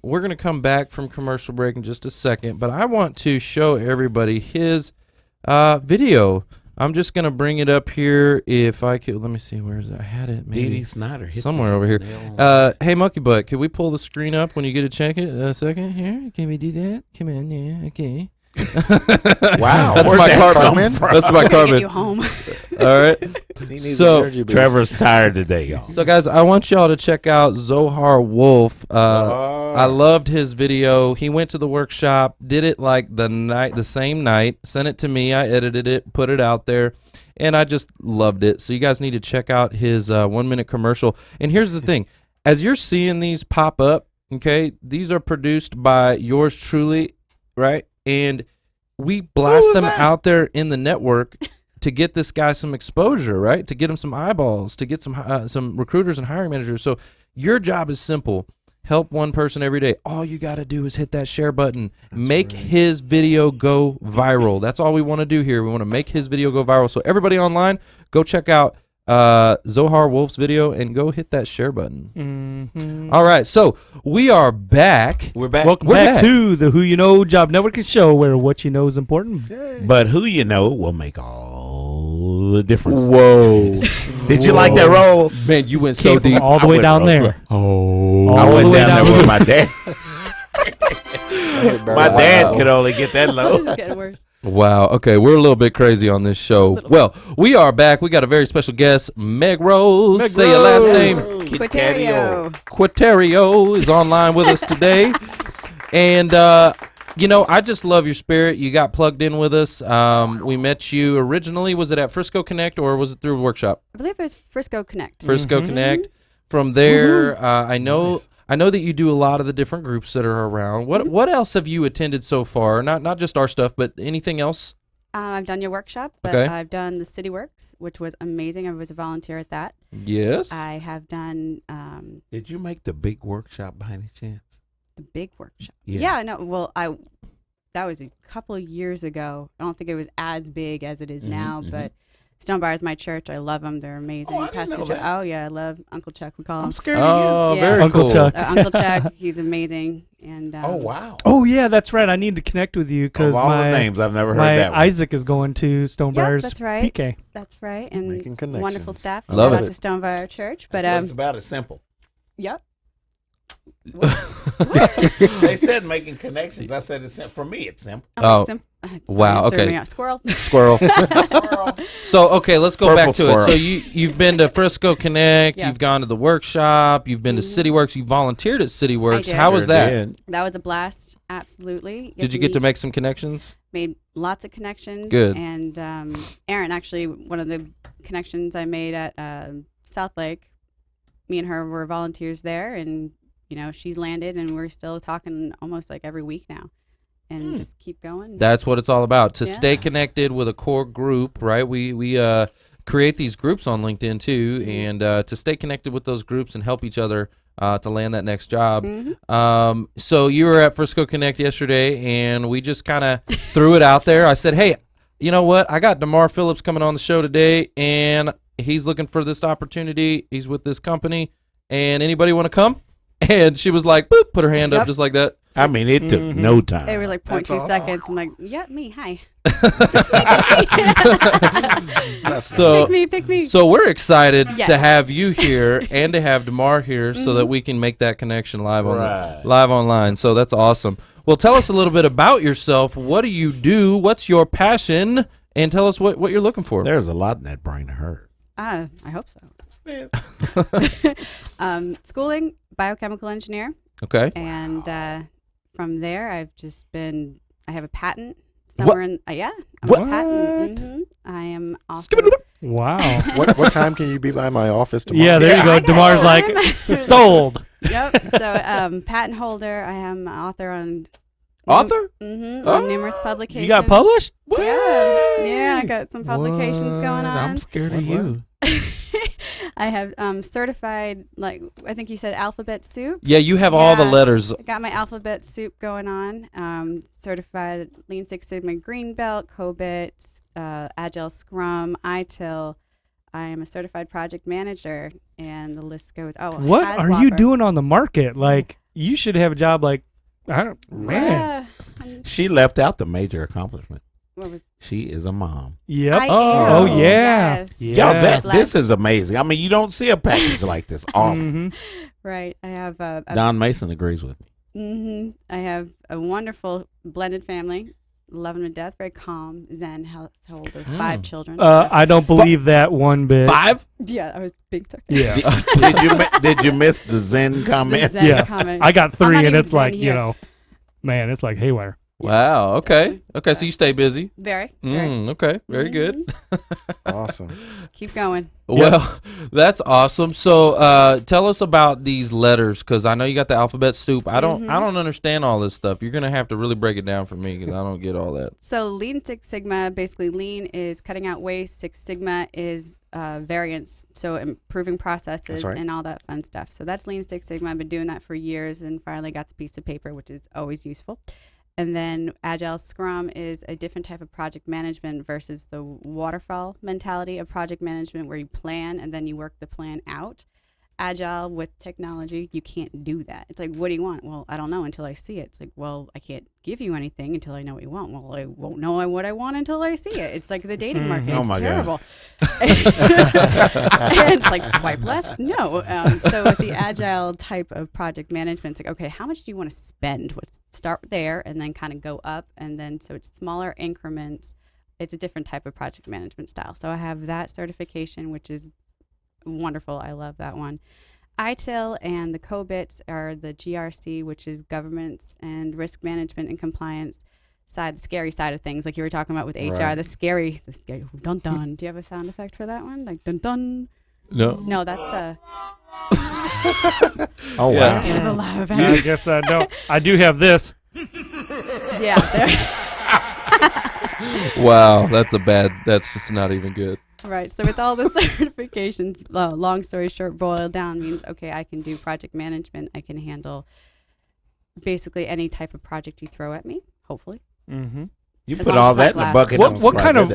we're going to come back from commercial break in just a second, but I want to show everybody his video. I'm just going to bring it up here if I could. Let me see. Where is it? I had it maybe Dee Dee Snyder hit somewhere over here. Hey, Monkey Butt, could we pull the screen up when you get to check it? A second here. Can we do that? Come on. Yeah, okay. Wow. That's Where'd my that card. come from? That's my Get card. you home. All right. So Trevor's tired today, y'all. So, guys, I want y'all to check out Zohar Wolf. I loved his video. He went to the workshop, did it like the same night, sent it to me. I edited it, put it out there, and I just loved it. So you guys need to check out his 1 minute commercial. And here's the thing. As you're seeing these pop up, okay, these are produced by yours truly, right? And we blast them out there in the network to get this guy some exposure, right? To get him some eyeballs, to get some recruiters and hiring managers. So your job is simple. Help one person every day. All you got to do is hit that share button. Make his video go viral. That's all we want to do here. We want to make his video go viral. So everybody online, go check out Zohar Wolf's video and go hit that share button. Mm-hmm. All right, so we are back. We're back. Welcome back to the Who You Know Job Networking Show, where what you know is important. But who you know will make all the difference. Whoa. Did you like that roll? Man, you went so deep. All the way down there. Oh. I went down there with my dad. My My dad could only get that low. This is getting worse. Wow. Okay, we're a little bit crazy on this show. Well, we are back. We got a very special guest, Meg Rose. Say your last name. Quiterio. Quiterio is online with us today. And, I just love your spirit. You got plugged in with us. We met you originally. Was it at Frisco Connect or was it through a workshop? I believe it was Frisco Connect. Frisco Connect. From there, I know that you do a lot of the different groups that are around. What else have you attended so far? Not just our stuff, but anything else? I've done your workshop, but Okay. I've done the City Works, which was amazing. I was a volunteer at that. Yes. I have done Did you make the big workshop by any chance? the big workshop. Yeah. No. Well, that was a couple of years ago. I don't think it was as big as it is now, but Stonebriar is my church. I love them. They're amazing. Oh, I didn't know that. Oh, yeah. I love Uncle Chuck. We call him. I'm scared Oh, of you. Yeah. very Uncle cool. Chuck. Uncle Chuck. He's amazing. And Oh, wow. Oh, yeah, that's right. I need to connect with you because Of all the names, I've never heard my that one. Isaac is going to Stonebriar's that's right. PK. That's right. And Making connections. wonderful staff. Love Shout it. out to Stonebriar Church. But That's what it's about. It's simple. yep. They said making connections. I said it's simple. For me, it's simple. Oh, wow, Threw okay. me out. Squirrel. Squirrel. So, okay, let's go Purple back to squirrel. it. So you've been to Frisco Connect, Yeah. you've gone to the workshop, you've been to Mhm. City Works, you volunteered at City Works. did. How was Sure that? did. That was a blast. Absolutely. Did you get to make some connections? Made lots of connections. Good. And Erin, actually, one of the connections I made at South Lake, me and her were volunteers there, and she's landed, and we're still talking almost like every week now, and just keep going. That's what it's all about. To Yeah. stay connected with a core group, right? We create these groups on LinkedIn too, and to stay connected with those groups and help each other to land that next job. Mhm. So you were at Frisco Connect yesterday, and we just kind of threw it out there. I said, hey, you know what? I got D'Mar Phillips coming on the show today, and he's looking for this opportunity. He's with this company, and anybody want to come? And she was like, boop, put her hand up Yep. just like that. I mean, it took no time. They were like That's 0.2 awesome. seconds. I'm like, yeah, me, hi. So Pick me. So we're excited Yes. to have you here and to have D'Mar here so that we can make that connection live live online. So that's awesome. Well, tell us a little bit about yourself. What do you do? What's your passion? And tell us what you're looking for. There's a lot in that brain of hers. I hope so. Schooling, biochemical engineer. Okay. And from there, I have a patent somewhere in, I'm a patent. I am also. Wow. What time can you be by my office tomorrow? Yeah, there you go. I know. D'Mar's like, sold. Yep. So, patent holder. I am an author on Author? Mm-hmm. Oh. Numerous publications. You got published? Yeah, I got some publications going on. I'm scared of you. I have certified, like I think you said, alphabet soup. Yeah, you have all the Yeah. letters. I got my alphabet soup going on. Certified Lean Six Sigma Green Belt, COBIT, Agile Scrum, ITIL. I am a certified project manager, and the list goes. Oh, What are you Haswapper. doing on the market? Like, you should have a job like, I don't, man. She left out the major accomplishment. What was? She is a mom. Yep. I Oh, am. yeah. Yes. Yeah. Y'all, this is amazing. I mean, you don't see a package like this often. Mhm. Right. I have Don Mason agrees with me. I have a wonderful blended family. Love them to death. Very calm, zen household of 5 children. I don't believe that one bit. 5? Yeah, I was big turkey. Yeah. Did you miss the Zen comment? The zen Yeah. comment. I got 3, not and even it's like, zen you here. know, man, it's like haywire. Wow. Okay. Okay. So you stay busy. Very. Okay. Very good. Awesome. Keep going. Well, that's awesome. So, tell us about these letters, because I know you got the alphabet soup. I don't understand all this stuff. You're gonna have to really break it down for me, because I don't get all that. So Lean Six Sigma, basically Lean is cutting out waste. Six Sigma is variance, so improving processes That's right. and all that fun stuff. So that's Lean Six Sigma. I've been doing that for years and finally got the piece of paper, which is always useful. And then Agile Scrum is a different type of project management versus the waterfall mentality of project management, where you plan and then you work the plan out. Agile with technology, you can't do that. It's like, what do you want? Well, I don't know until I see it. It's like, well, I can't give you anything until I know what you want. Well, I won't know what I want until I see it. It's like the dating market. Oh It's my terrible. And it's like, swipe left? No. So with the Agile type of project management, it's like, okay, how much do you want to spend? Let's start there and then kind of go up. And then so it's smaller increments. It's a different type of project management style. So I have that certification, which is wonderful. I love that one. ITIL and the COBITs are the GRC, which is governance and risk management and compliance side, the scary side of things, like you were talking about with HR. Right. The scary dun dun. Do you have a sound effect for that one? Like dun dun. No. No, that's a. Oh, Yeah. wow. Yeah, the laugh I effect. guess I don't. I do have this. Yeah. There. Wow. That's just not even good. Right. So with all the certifications, long story short, boiled down means, okay, I can do project management. I can handle basically any type of project you throw at me, hopefully. Mm-hmm. You As put long all as that I in the laugh. bucket.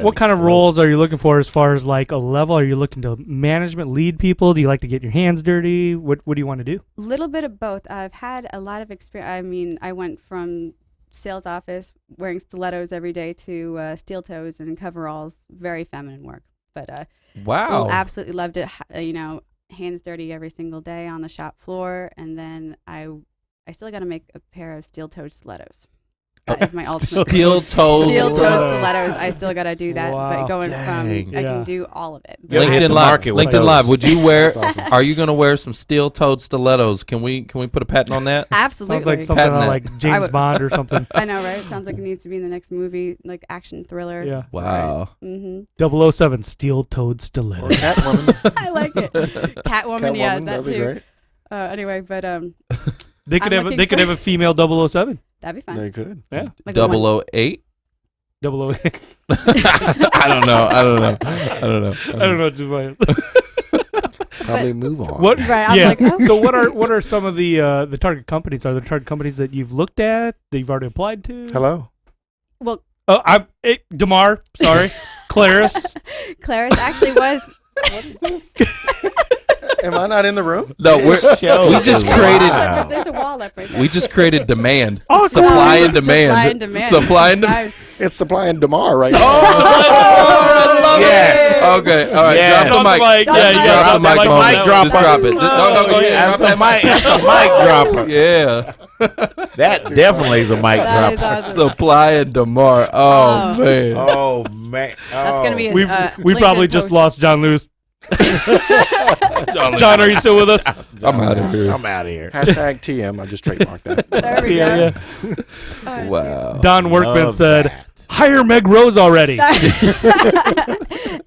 What kind of roles are you looking for as far as like a level? Are you looking to management, lead people? Do you like to get your hands dirty? What do you want to do? A little bit of both. I've had a lot of experience. I mean, I went from sales office wearing stilettos every day to steel toes and coveralls. Very feminine work. But Wow. absolutely loved it. Hands dirty every single day on the shop floor. And then I still got to make a pair of steel-toed stilettos. That is my ultimate. Steel-toed Steel-toed stilettos. stilettos. I still got to do that. Wow. But going Dang. from, I Yeah. can do all of it. You'll hit LinkedIn the Live. market with LinkedIn those. Live. Would you wear? That's awesome. Are you going to wear some steel-toed stilettos? Can we put a patent on that? Absolutely. Sounds like something Patent on that. like James would- Bond or something. I know, right? It sounds like it needs to be in the next movie, like action thriller. Yeah. Wow. Mm-hmm. 007 steel-toed stiletto. Or Catwoman. I like it. Catwoman, yeah, Catwoman, that that'd be too. great. Anyway, but They could I'm have looking they could for- have a female 007. that'd be fun. They could. Yeah. Like the one- 008? 008. I don't know. I don't know. Just Probably move on. what? Right, I was yeah. like, oh. So what are some of the target companies? Are there target companies that you've looked at that you've already applied to? Hello. Well, Oh, D'Mar. Sorry, Clarus. Klaris actually was. What is this? Am I not in the room? No, we Show just is created. wild. There's a wall up right there. We just created demand. Oh, Supply and demand. Supply and demand. Supply and demand. It's Supply and D'Mar right now. Oh, Yes. Okay. All right. Yes. Drop the mic. Yeah, you Drop got the mic. That's a on mic that. dropper. Just drop it. No, go ahead. That's Drop a that mic. That's a mic dropper. Yeah. That definitely is a mic That is dropper. awesome. Supply and D'Mar. Oh, Oh. man. Oh man. That's gonna be. We We probably just lost John Lewis. John, are you still with us? I'm out of here. I'm out of here. Hashtag TM. I just trademarked that. There we Yeah, go. yeah. Oh, Wow. Don Workman Love said, that. "Hire Meg Rose already."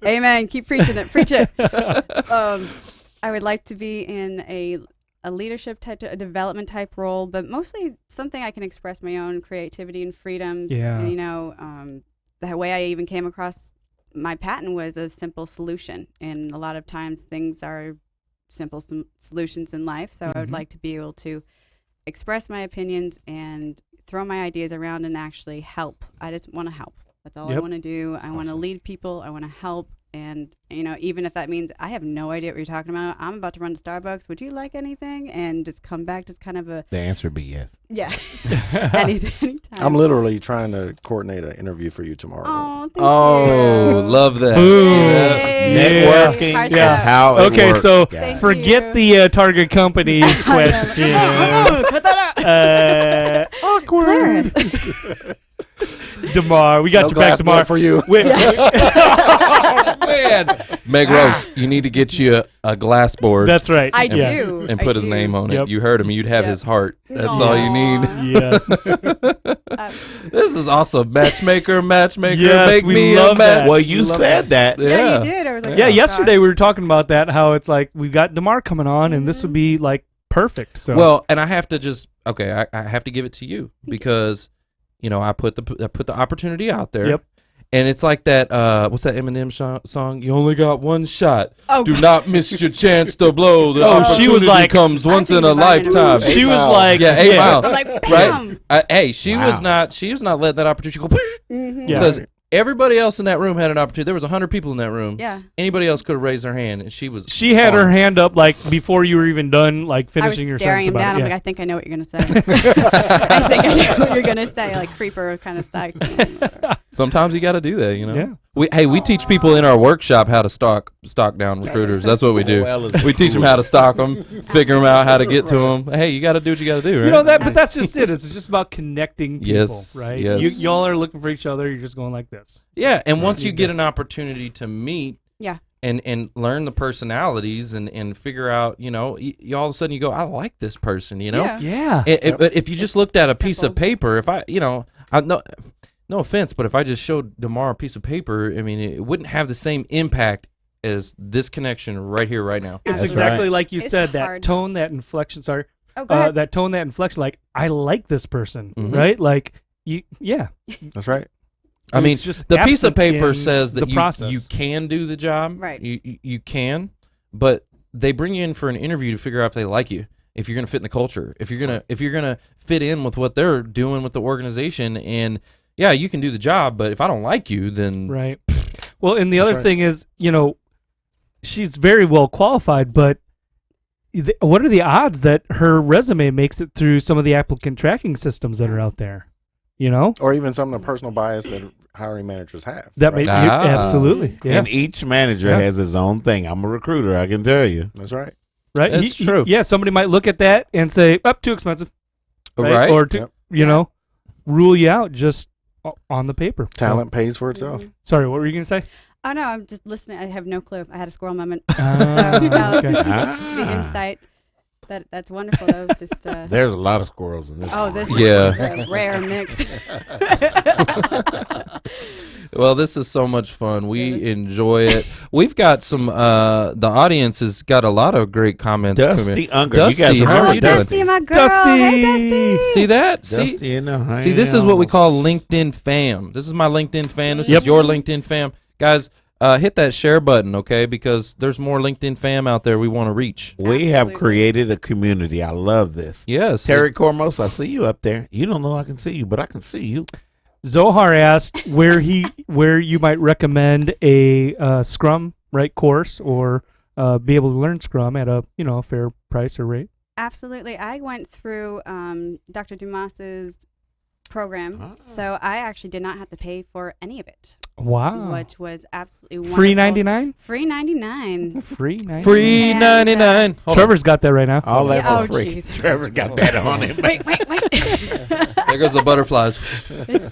Amen. Keep preaching it. Preach it. I would like to be in a a leadership type, a development type role, but mostly something I can express my own creativity and freedoms. Yeah. And, you know, the way I even came across my patent was a simple solution. And a lot of times things are simple solutions in life. So I would like to be able to express my opinions and throw my ideas around and actually help. I just want to help. That's all I want to do. I want to lead people. I want to help. And, you know, even if that means I have no idea what you're talking about, I'm about to run to Starbucks. Would you like anything? And just come back, just kind of a... The answer would be yes. Yeah. Anytime. I'm literally trying to coordinate an interview for you tomorrow. Oh, thank Oh, you. love that. Boom. Yay. Networking Hearts is up. how it Okay, works, so guys. forget the target company's question. Oh, cut that out. Awkward. Clarus. D'Mar, we got No you back glass tomorrow. blood for you. Wait, Oh, man. Meg Rose, you need to get you a glass board. that's right. I and, do. And I put his do. name on it. Yep. You heard him. You'd have Yep. his heart. That's Aw. all you need. Yes. This is awesome. Matchmaker, Yes, make we me love a match. that. Well, you said that. Yeah, you did. I was like, Yeah, oh, yesterday we gosh. were talking about that, how it's like we've got D'Mar coming on, and this would be like perfect. So Well, and I have to just I have to give it to you because you know I put the opportunity out there. Yep. And it's like that. What's that Eminem song? You only got one shot. Oh, Do not miss your chance to blow. The Oh, opportunity she was like- comes once in a thinking about it. lifetime. she was Mile. like, Yeah, 8 Mile. I'm like, Right? bam. Hey, she Wow. was not letting that opportunity go. Mhm. Yeah. Because everybody else in that room had an opportunity. There was 100 people in that room. Yeah. Anybody else could have raised their hand, and she was. she had on her it. hand up like before you were even done, like I was finishing your staring sentence him about down. it. I'm Yeah. like, I think I know what you're gonna say. I think I know what you're gonna say, like creeper kind of style. Sometimes you got to do that, you know. Yeah. We teach people in our workshop how to stalk down recruiters. That's what we do. Well, it's We teach them how to stalk them, figure them out how to get to them. Hey, you got to do what you got to do, right? You know that, but that's just it. It's just about connecting people, Yes, right? yes. Y'all are looking for each other. You're just going like this. Yeah, and once you get an opportunity to meet, Yeah. and learn the personalities and figure out, you know, you all of a sudden you go, I like this person, you know. Yeah. Yeah. But if you just looked at a piece of simple. paper, if I, you know, no offense, but if I just showed D'Mar a piece of paper, I mean, it wouldn't have the same impact as this connection right here, right now. It's That's exactly like you It's said, that hard. tone, that inflection. Sorry. Oh, go ahead. That tone, that inflection. Like, I like this person, Mhm. right? Like, yeah. That's right. I mean, It's just the piece of absent paper in says that the process. you can do the job. Right. You can, but they bring you in for an interview to figure out if they like you, if you're going to fit in the culture, if you're going to fit in with what they're doing with the organization. And yeah, you can do the job, but if I don't like you, then Right. Well, and the That's other right. thing is, you know, she's very well qualified, but what are the odds that her resume makes it through some of the applicant tracking systems that are out there? You know, Or even some of the personal bias that hiring managers have. that right? may Ah. absolutely, yeah, And each manager Yeah. has his own thing. I'm a recruiter, I can tell you. That's right. right. That's true. Yeah, somebody might look at that and say, "Up, too expensive," right. Or too, Yep. you know, rule you out just on the paper. So- Talent pays for itself. sorry, what were you gonna say? Oh no, I'm just listening. I have no clue. I had a squirrel moment. Ah, So, no, okay. the Ah. insight. That's wonderful though. Just There's a lot of squirrels in this. oh, this Yeah. is a rare mix. Well, this is so much fun. We It is. enjoy it. We've got some. The audience has got a lot of great comments. Dusty Unger. Dusty, you guys how remember are you Oh, doing? Dusty, my girl. Dusty. Hey, Dusty. See that? Dusty in the See, this is what we house. call LinkedIn fam. This is my LinkedIn fam. This Yep. is your LinkedIn fam. Guys, hit that share button, okay? Because there's more LinkedIn fam out there we want to reach. We have Absolutely. created a community. I love this. Yes. Terry Cormos, I see you up there. You don't know I can see you, but I can see you. Zohar asked where you might recommend a Scrum course or be able to learn Scrum at a fair price or rate. Absolutely. I went through Dr. Dumas's program, so I actually did not have to pay for any of it, Wow. which was absolutely wonderful. Free 99? Free 99. Free 99. Free And, 99. Hold on. Trevor's got that right now. All that Yeah, for oh, free. jeez. Trevor got that on him. Wait. There goes the butterflies.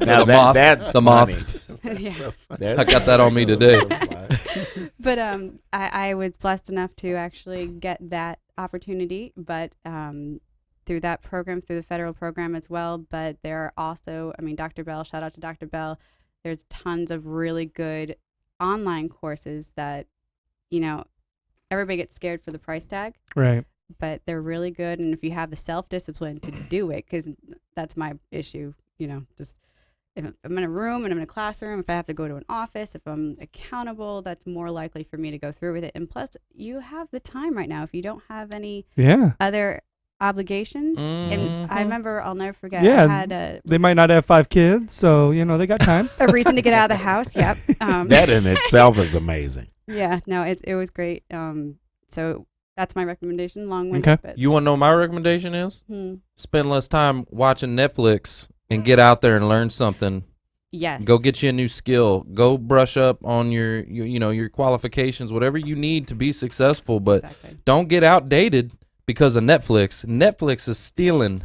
Now The moth. that's The moth. funny. Yeah. I got that on me today. But I was blessed enough to actually get that opportunity, but through that program, through the federal program as well. But there are also, Dr. Bell, shout out to Dr. Bell. There's tons of really good online courses that, everybody gets scared for the price tag. Right. but they're really good. And if you have the self-discipline to do it, because that's my issue, just if I'm in a room and I'm in a classroom, if I have to go to an office, if I'm accountable, that's more likely for me to go through with it. And plus, you have the time right now. If you don't have any other obligations, and I remember, I'll never forget, I had they might not have 5 kids, so, they got time. a reason to get out of the house, yep. That in itself is amazing. Yeah, no, it was great. So that's my recommendation, long-winded. Okay. But, You want to know what my recommendation is? Spend less time watching Netflix and get out there and learn something. yes. Go get you a new skill. Go brush up on your qualifications, whatever you need to be successful. But Exactly. don't get outdated because of Netflix. Netflix is stealing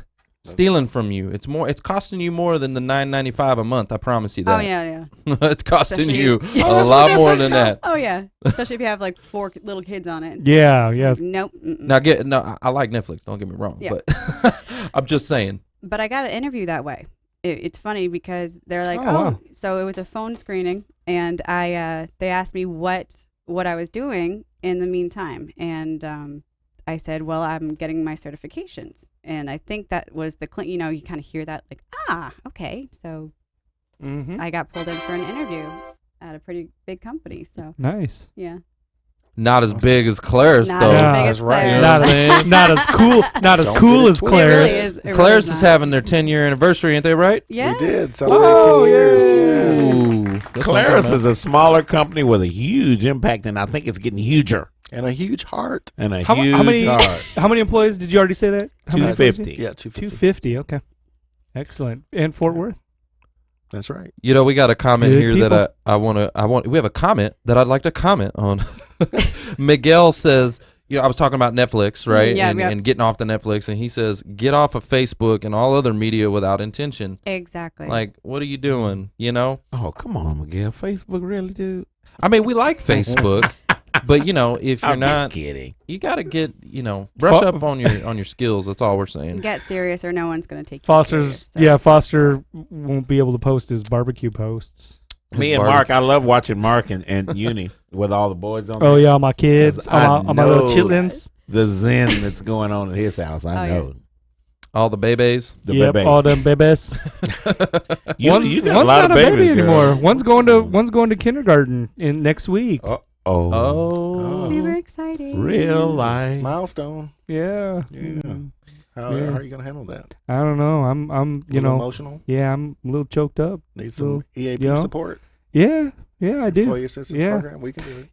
from you. It's costing you more than the $9.95 a month. I promise you that. Oh, yeah. It's costing Especially- you Oh, a that's lot what more Netflix than does. that. Oh, yeah. Especially if you have like 4 little kids on it. Yeah, It's yeah. like, nope. Mm-mm. Now I like Netflix. Don't get me wrong, Yeah. but I'm just saying. But I got an interview that way. It's funny because they're like, Oh, wow. So it was a phone screening, and they asked me what I was doing in the meantime, and I said, well, I'm getting my certifications, and I think that was the you kind of hear that like, okay, so I got pulled in for an interview at a pretty big company, so Nice. yeah, Not as big as Clarus, not though. as Yeah, big that's as right. Clarus. Not as- Not as cool. Not as Don't cool get it as twisted. It really Clarus. is. It really Clarus is is not. having their 10-year anniversary, ain't they right? Yeah. We did celebrate Oh, 10 years. yeah. Yes. Ooh, that's what I'm Clarus talking is a smaller company with a huge impact, and I think it's getting huger. And a huge heart. And a How huge many? heart. How many employees did you already say that? How many employees? 250. Yeah, 250. 250. Okay. Excellent. And Fort Worth. That's right. We got a comment Good here people. that I want. We have a comment that I'd like to comment on. Miguel says, I was talking about Netflix, right? Yeah, and getting off the Netflix, and he says, get off of Facebook and all other media without intention. Exactly. Like, what are you doing? Oh, come on, Miguel. Facebook really, dude? I mean, we like Facebook, but if you're I'm not, just kidding. you got to get, brush up on your skills. That's all we're saying. Get serious, or no one's going to take you Foster's. serious, so. Yeah, Foster won't be able to post his barbecue posts. Me and Mark, I love watching Mark and Uni with all the boys on Oh there. yeah, all my kids, I all my little know chitlins. The zen that's going on at his house. I Oh, yeah. know. All the babies. The Yep, baby. all them babies. You got a one's lot not of a babies, baby girl. anymore. One's going to kindergarten in next week. Oh. Oh. Super exciting. Real life. Milestone. Yeah. Yeah. Mm. How Yeah. are you going to handle that? I don't know. I'm A little emotional? yeah, I'm a little choked up. Need some EAP you know? support? Yeah, I do. Employee assistance Yeah. program? We can do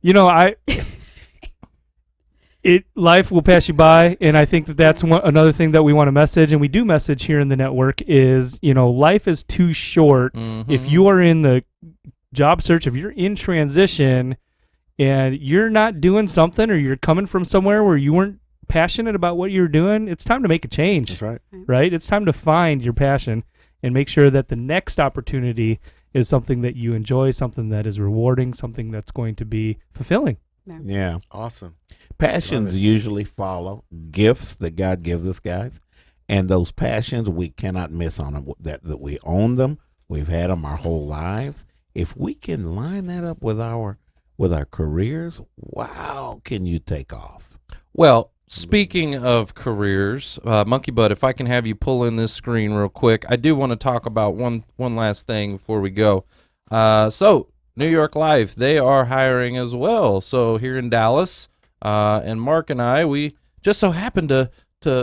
it. Life will pass you by, and I think that's another thing that we want to message, and we do message here in the network is, life is too short. Mhm. If you are in the job search, if you're in transition and you're not doing something, or you're coming from somewhere where you weren't passionate about what you're doing, it's time to make a change. That's right. Right? It's time to find your passion and make sure that the next opportunity is something that you enjoy, something that is rewarding, something that's going to be fulfilling. Yeah. Awesome. Passions usually follow gifts that God gives us, guys. And those passions, we cannot miss on them. That we own them. We've had them our whole lives. If we can line that up with our careers, wow, can you take off? Well, speaking of careers, Monkey Butt, if I can have you pull in this screen real quick, I do want to talk about one last thing before we go. So New York Life, they are hiring as well. So here in Dallas, and Mark and I, we just so happened to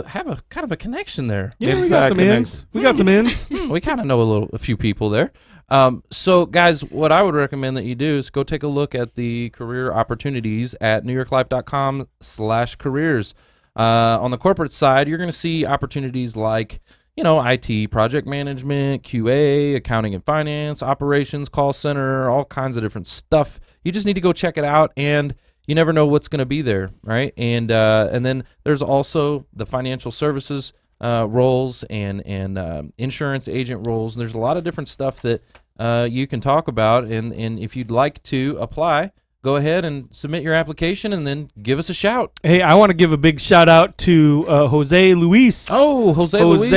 have a kind of a connection there. Yeah, we Inside got some connection. ins. We got some ins. We kind of know a few people there. So guys, what I would recommend that you do is go take a look at the career opportunities at newyorklife.com/careers. On the corporate side, you're going to see opportunities like, IT, project management, QA, accounting and finance, operations, call center, all kinds of different stuff. You just need to go check it out, and you never know what's going to be there, right? And then there's also the financial services roles and insurance agent roles. And there's a lot of different stuff that you can talk about. And if you'd like to apply, go ahead and submit your application and then give us a shout. Hey, I want to give a big shout out to Jose Luis. Oh, Jose Luis.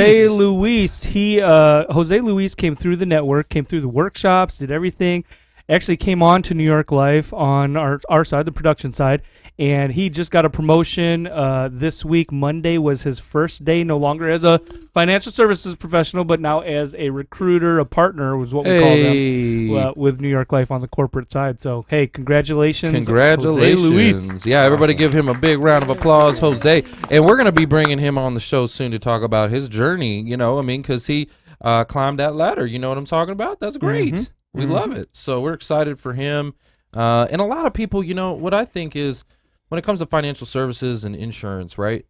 Jose Luis came through the network, came through the workshops, did everything. actually came on to New York Life on our side, the production side, and he just got a promotion this week. Monday was his first day, no longer as a financial services professional, but now as a recruiter, a partner was what we call them with New York Life on the corporate side. So, hey, congratulations. Congratulations. Jose Luis. Yeah, everybody give him a big round of applause, Jose. And we're going to be bringing him on the show soon to talk about his journey, because he climbed that ladder. You know what I'm talking about? That's great. Mm-hmm. We love it. So we're excited for him. And a lot of people, what I think is, when it comes to financial services and insurance, right?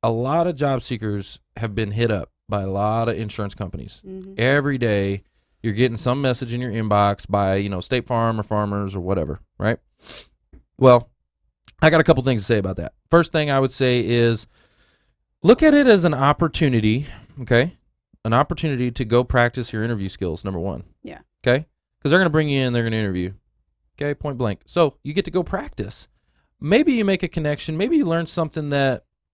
A lot of job seekers have been hit up by a lot of insurance companies. Mm-hmm. Every day, you're getting some message in your inbox by, State Farm or Farmers or whatever, right? Well, I got a couple things to say about that. First thing I would say is look at it as an opportunity, okay? An opportunity to go practice your interview skills, number one. Yeah. Okay? Because they're going to bring you in, they're going to interview. Okay, point blank. So you get to go practice. Maybe you make a connection. Maybe you learn something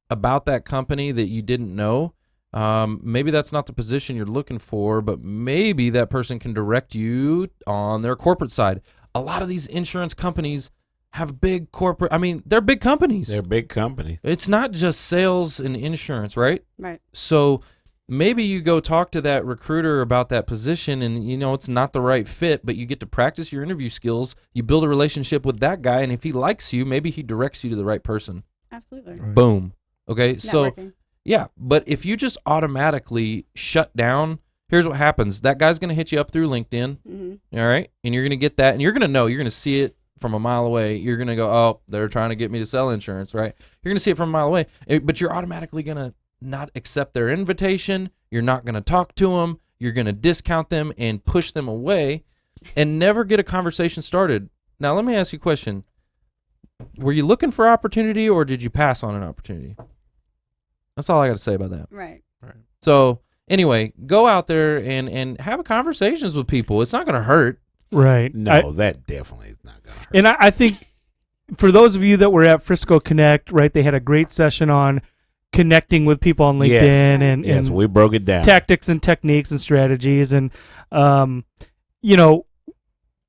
about that company that you didn't know. Maybe that's not the position you're looking for, but maybe that person can direct you on their corporate side. A lot of these insurance companies have big corporate. They're big companies. They're big companies. It's not just sales and insurance, right? Right. So maybe you go talk to that recruiter about that position and, it's not the right fit, but you get to practice your interview skills. You build a relationship with that guy, and if he likes you, maybe he directs you to the right person. Absolutely. Right. Boom. Okay. Networking. So, yeah, but if you just automatically shut down, here's what happens. That guy's going to hit you up through LinkedIn. Mm-hmm. All right. And you're going to get that, and you're going to know, you're going to see it from a mile away. You're going to go, oh, they're trying to get me to sell insurance, right? You're going to see it from a mile away, but you're automatically going to not accept their invitation. You're not going to talk to them. You're going to discount them and push them away and never get a conversation started. Now, let me ask you a question. Were you looking for opportunity, or did you pass on an opportunity? That's all I got to say about that. Right. So anyway, go out there and have conversations with people. It's not going to hurt. Right. No, that definitely is not going to hurt. And I think for those of you that were at Frisco Connect, right, they had a great session on connecting with people on LinkedIn and we broke it down. Tactics and techniques and strategies. And,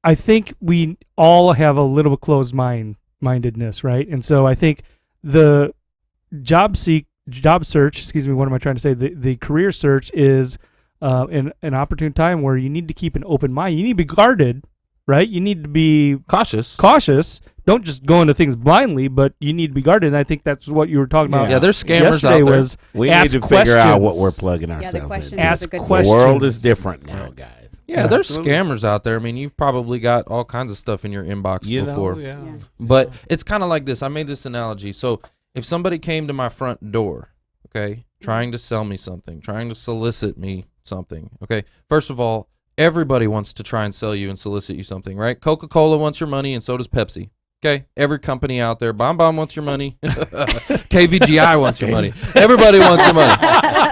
I think we all have a little closed mindedness, right? And so I think the job search, what am I trying to say? The career search is an opportune time where you need to keep an open mind. You need to be guarded, right? You need to be cautious. Don't just go into things blindly, but you need to be guarded. And I think that's what you were talking about. Yeah, there's scammers out there. Was we need to figure out what we're plugging ourselves into. Ask questions. The world is different now, guys. Yeah, there's scammers out there. You've probably got all kinds of stuff in your inbox before. Yeah. But it's kind of like this. I made this analogy. So if somebody came to my front door, okay, trying to sell me something, trying to solicit me something, okay, first of all, everybody wants to try and sell you and solicit you something, right? Coca-Cola wants your money, and so does Pepsi. Okay, every company out there, Bomb wants your money. KVGI wants your money. Everybody wants your money.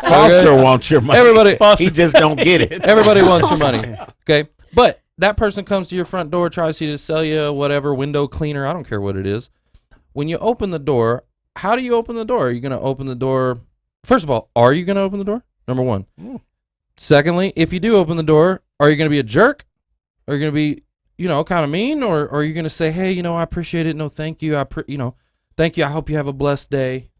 Foster wants your money. He just don't get it. Everybody wants your money. Okay, but that person comes to your front door, tries to sell you whatever, window cleaner, I don't care what it is. When you open the door, how do you open the door? Are you going to open the door? First of all, are you going to open the door? Number one. Secondly, if you do open the door, are you going to be a jerk? Are you going to be kind of mean, or are you going to say, hey, I appreciate it. No, thank you. Thank you. I hope you have a blessed day.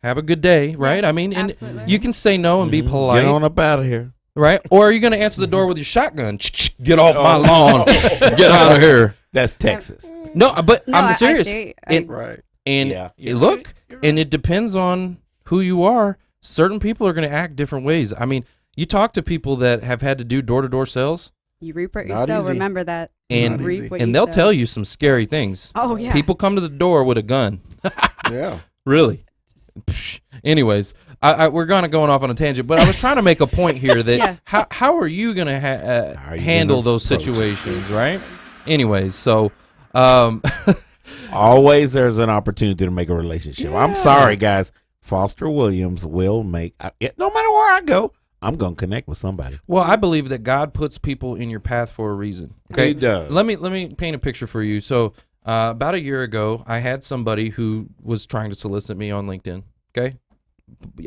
Have a good day, right? And you can say no and be polite. Get on up out of here. Right? Or are you going to answer the door with your shotgun? Get off my lawn. Get out of here. That's Texas. No, but I'm serious. Right. And look, and it depends on who you are. Certain people are going to act different ways. You talk to people that have had to do door-to-door sales. You reap what you sow. Remember that. And they'll tell you some scary things. Oh, yeah. People come to the door with a gun. Yeah. Really. Anyways, we're going off on a tangent, but I was trying to make a point here that how are you going to handle those situations, right? Anyways, so always there's an opportunity to make a relationship. Yeah. I'm sorry, guys. Foster Williams will make no matter where I go, I'm going to connect with somebody. Well, I believe that God puts people in your path for a reason. Okay? He does. Let me paint a picture for you. So about a year ago, I had somebody who was trying to solicit me on LinkedIn. Okay?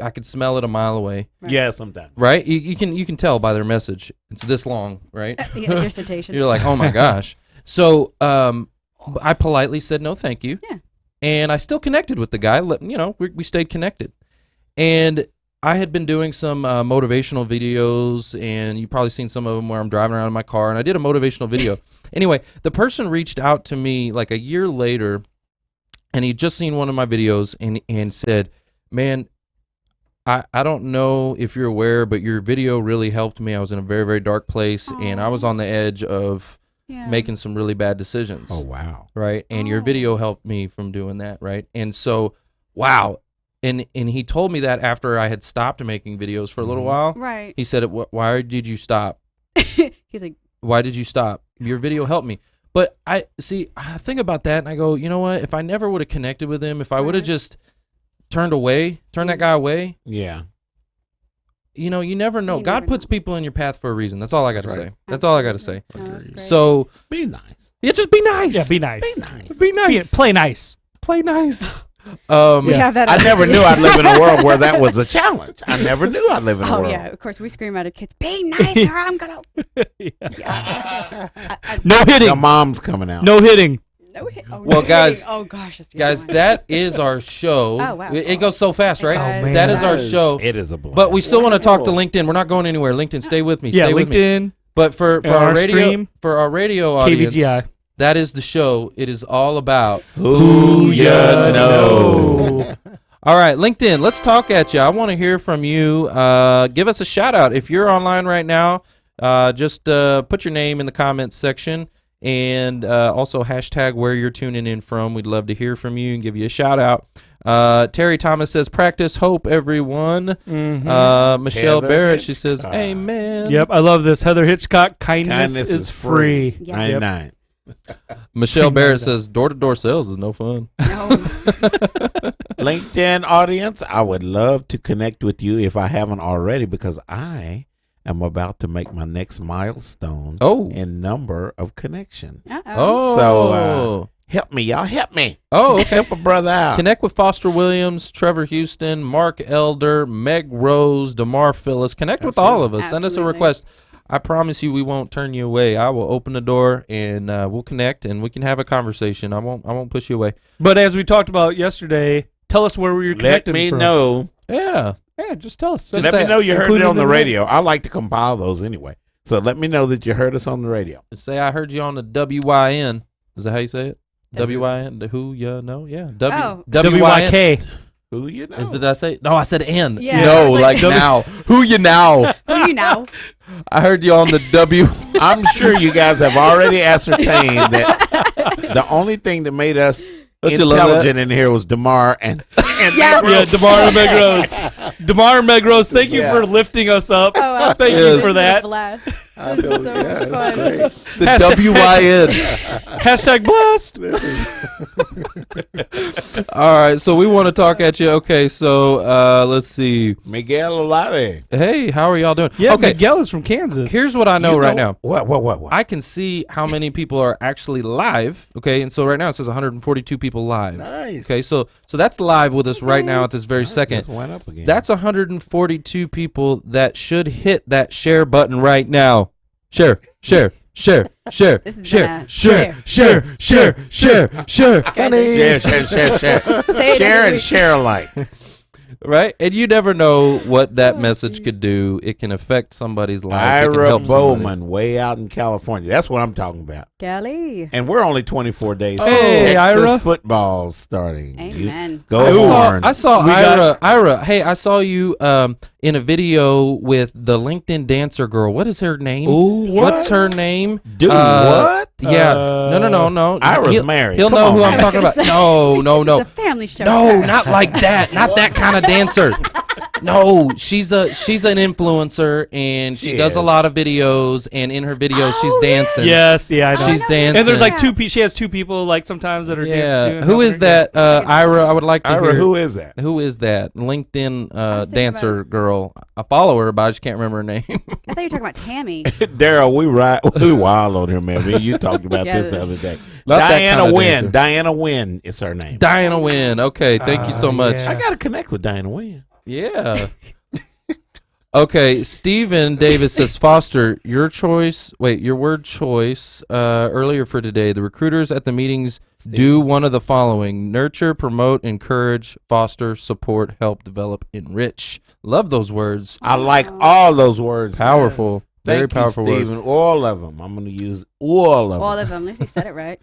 I could smell it a mile away. Right. Yeah, sometimes. Right? You can tell by their message. It's this long, right? Dissertation. You're like, oh my gosh. So I politely said no, thank you. Yeah. And I still connected with the guy. We stayed connected. And I had been doing some motivational videos, and you've probably seen some of them where I'm driving around in my car, and I did a motivational video. Anyway, the person reached out to me like a year later, and he'd just seen one of my videos and said, man, I don't know if you're aware, but your video really helped me. I was in a very, very dark place, and I was on the edge of making some really bad decisions. Oh, wow. Right? And your video helped me from doing that, right? And so, wow. And he told me that after I had stopped making videos for a little while. Right. He said, why did you stop? He's like, why did you stop? Your video helped me. But I think about that, and I go, you know what? If I never would have connected with him, if I would have just turned that guy away. Yeah. You know, you never know. God puts people in your path for a reason. That's all I got to say. That's all I got to say. No, that's great. So Be nice. yeah, just be nice. Yeah, be nice. Be nice. Be nice. Play nice. Play nice. We have that. I never knew I'd live in a world where that was a challenge. I never knew I'd live in a world. Oh yeah, of course we scream at our kids, "Be nice, or I'm gonna." No hitting. The mom's coming out. No hitting. No hit. Oh, Well, no guys- hitting. Oh gosh, that's the Guys, other one. that is our show. Oh, wow. It goes so fast, right? Oh, man. That is our Yes. show. It is a blast. But we still want to talk to LinkedIn. We're not going anywhere. LinkedIn, stay with me. Yeah, Stay with me. LinkedIn. But for our our radio stream, audience, KVGI. that is the show. It is all about Who ya know. All right, LinkedIn, let's talk at you. I want to hear from you. Give us a shout out. If you're online right now, just put your name in the comments section, and also hashtag where you're tuning in from. We'd love to hear from you and give you a shout out. Terry Thomas says, practice hope, everyone. Michelle Heather Barrett, she says, Hitchcock. amen. Yep, I love this. Heather Hitchcock, kindness Kindness is is free. Yeah. 99. Michelle Barrett says, door-to-door sales is no fun. No. LinkedIn audience, I would love to connect with you if I haven't already, because I am about to make my next milestone in number of connections. Oh. So help me, y'all. Help me. Oh, okay. Help a brother out. Connect with Foster Williams, Trevor Houston, Mark Elder, Meg Rose, D'Mar Phillips. Connect with all of us. Send us a Absolutely. request. I promise you we won't turn you away. I will open the door and we'll connect and we can have a conversation. I won't push you away. But as we talked about yesterday, tell us where you're Let connected me from. know. Yeah. Yeah, just tell us. Just Let say- me know you heard include it on it the in radio. I like to compile those anyway. So let me know that you heard us on the radio. Say I heard you on the WYN. Is that how you say it? W- WYN. The who you know? Yeah. Oh. WYK. Who you know? Did I say? No, I said N. Yeah, no, I was like like- now. Who you now? Who do you know? I heard you on the W. I'm sure you guys have already ascertained that the only thing that made us Don't you love intelligent in here was D'Mar and Yeah. Yeah, D'Mar and MegRose. D'Mar and MegRose, thank you for lifting us up. Oh, Thank Yes. you for that. Blast. I This feel, is so yeah, much it's fun. great. The Hashtag- WYN. Hashtag blessed. This is All right, so we want to talk at you. Okay, so let's see. Miguel Olave. Hey, how are y'all doing? Yeah, okay, Miguel is from Kansas. here's what I know You right now. What? I can see how many people are actually live. Okay, and so right now it says 142 people live. nice. Okay, so that's live with us right now at this very second. Just went up again. That's 142 people that should hit that share button right now. Share. This is Share. Sunny. share. Say it Share every and week. share alike. Right? And you never know what that message could do. It can affect somebody's life. It can Ira help somebody. Bowman, way out in California. That's what I'm talking about. Kelly. And we're only 24 days. Hey, Texas Ira. football starting. Amen. Go Horns. I saw We got- Ira. Hey, I saw you in a video with the LinkedIn dancer girl. What is her name? Ooh, What's her name? Dude, what? Yeah. No. Ira's He'll- married. He'll Come know on, who man. I'm talking about. This No. is a family show. No, sir. not like that. Not that kind of dancer. No, she's an influencer and she She does a is. lot of videos, and in her videos she's Oh, dancing. Yes, yeah, I know. She's dancing. And there's like Yeah. she has two people like sometimes that are dancing too. and Who is helping her. that? Ira, I would like to Ira, hear. who is that? Who is that? LinkedIn was thinking dancer girl. I follow her, but I just can't remember her name. I thought you were talking about Tammy. Daryl, we wild on here, man. You talked about this the Yes. other day. Not that Diana kinda Wynn. dancer. Diana Wynn is her name. Diana Wynn. Okay, thank you so much. yeah. I got to connect with Diana Wynn. Yeah. Okay, Stephen Davis says, Foster, your word choice earlier for today. The recruiters at the meetings do one of the following: nurture, promote, encourage, foster, support, help, develop, enrich. Love those words. I like all those words. Powerful. Yes. Very Thank powerful you, words. Stephen. All of them. I'm going to use all of them. All of them. At least he said it right.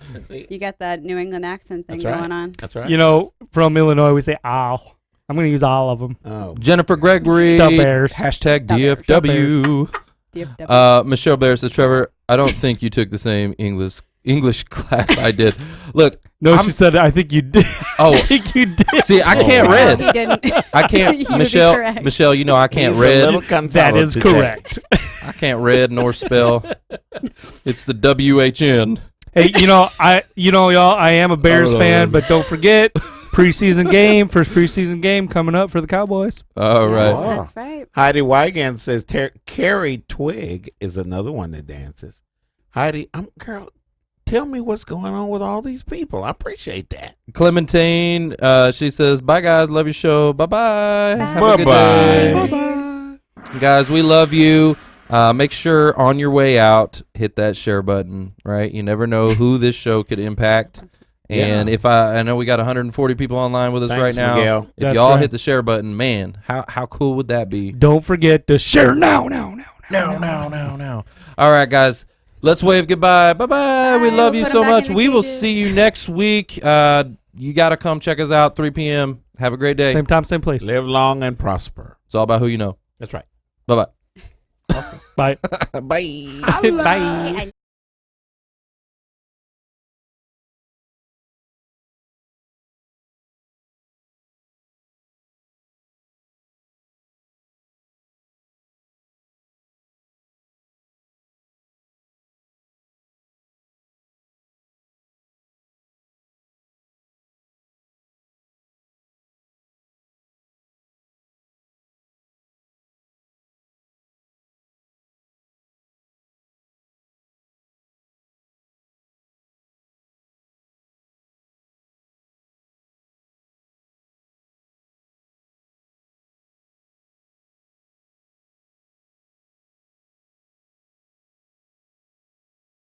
You got that New England accent thing That's right. going on. That's right. You know, from Illinois, we say "ow." I'm going to use all of them. Oh. Jennifer Gregory. Stub Bears. Hashtag Stub DFW. DFW. Michelle Bear says, Trevor, I don't think you took the same English class I did. Look. No, she said, I think you did. Oh. I think you did. See, I can't read. He didn't. I can't. You would be Michelle, correct. Michelle, you know I can't He's read. a little Gonzalo That is today. correct. I can't read nor spell. It's the WHN. Hey, y'all, I am a Bears Oh, fan, Lord. but don't forget, preseason game, first preseason game coming up for the Cowboys. All right. Wow. That's right. Heidi Wigan says Carrie Twig is another one that dances. Heidi, girl, tell me what's going on with all these people. I appreciate that. Clementine, she says, bye, guys. Love your show. Bye-bye. Have a good Bye-bye. day. Bye-bye. Guys, we love you. Make sure on your way out, hit that share button, right? You never know who this show could impact. And if I know we got 140 people online with us Thanks, right now. Miguel. If That's y'all right. hit the share button, man, how cool would that be? Don't forget to share now. No. All right, guys. Let's wave goodbye. Bye-bye. We Bye. love We'll you put so 'em back much. in the We will cages. see you next week. You got to come check us out, 3 p.m. Have a great day. Same time, same place. Live long and prosper. It's all about who you know. That's right. Bye-bye. Bye. Bye. Bye.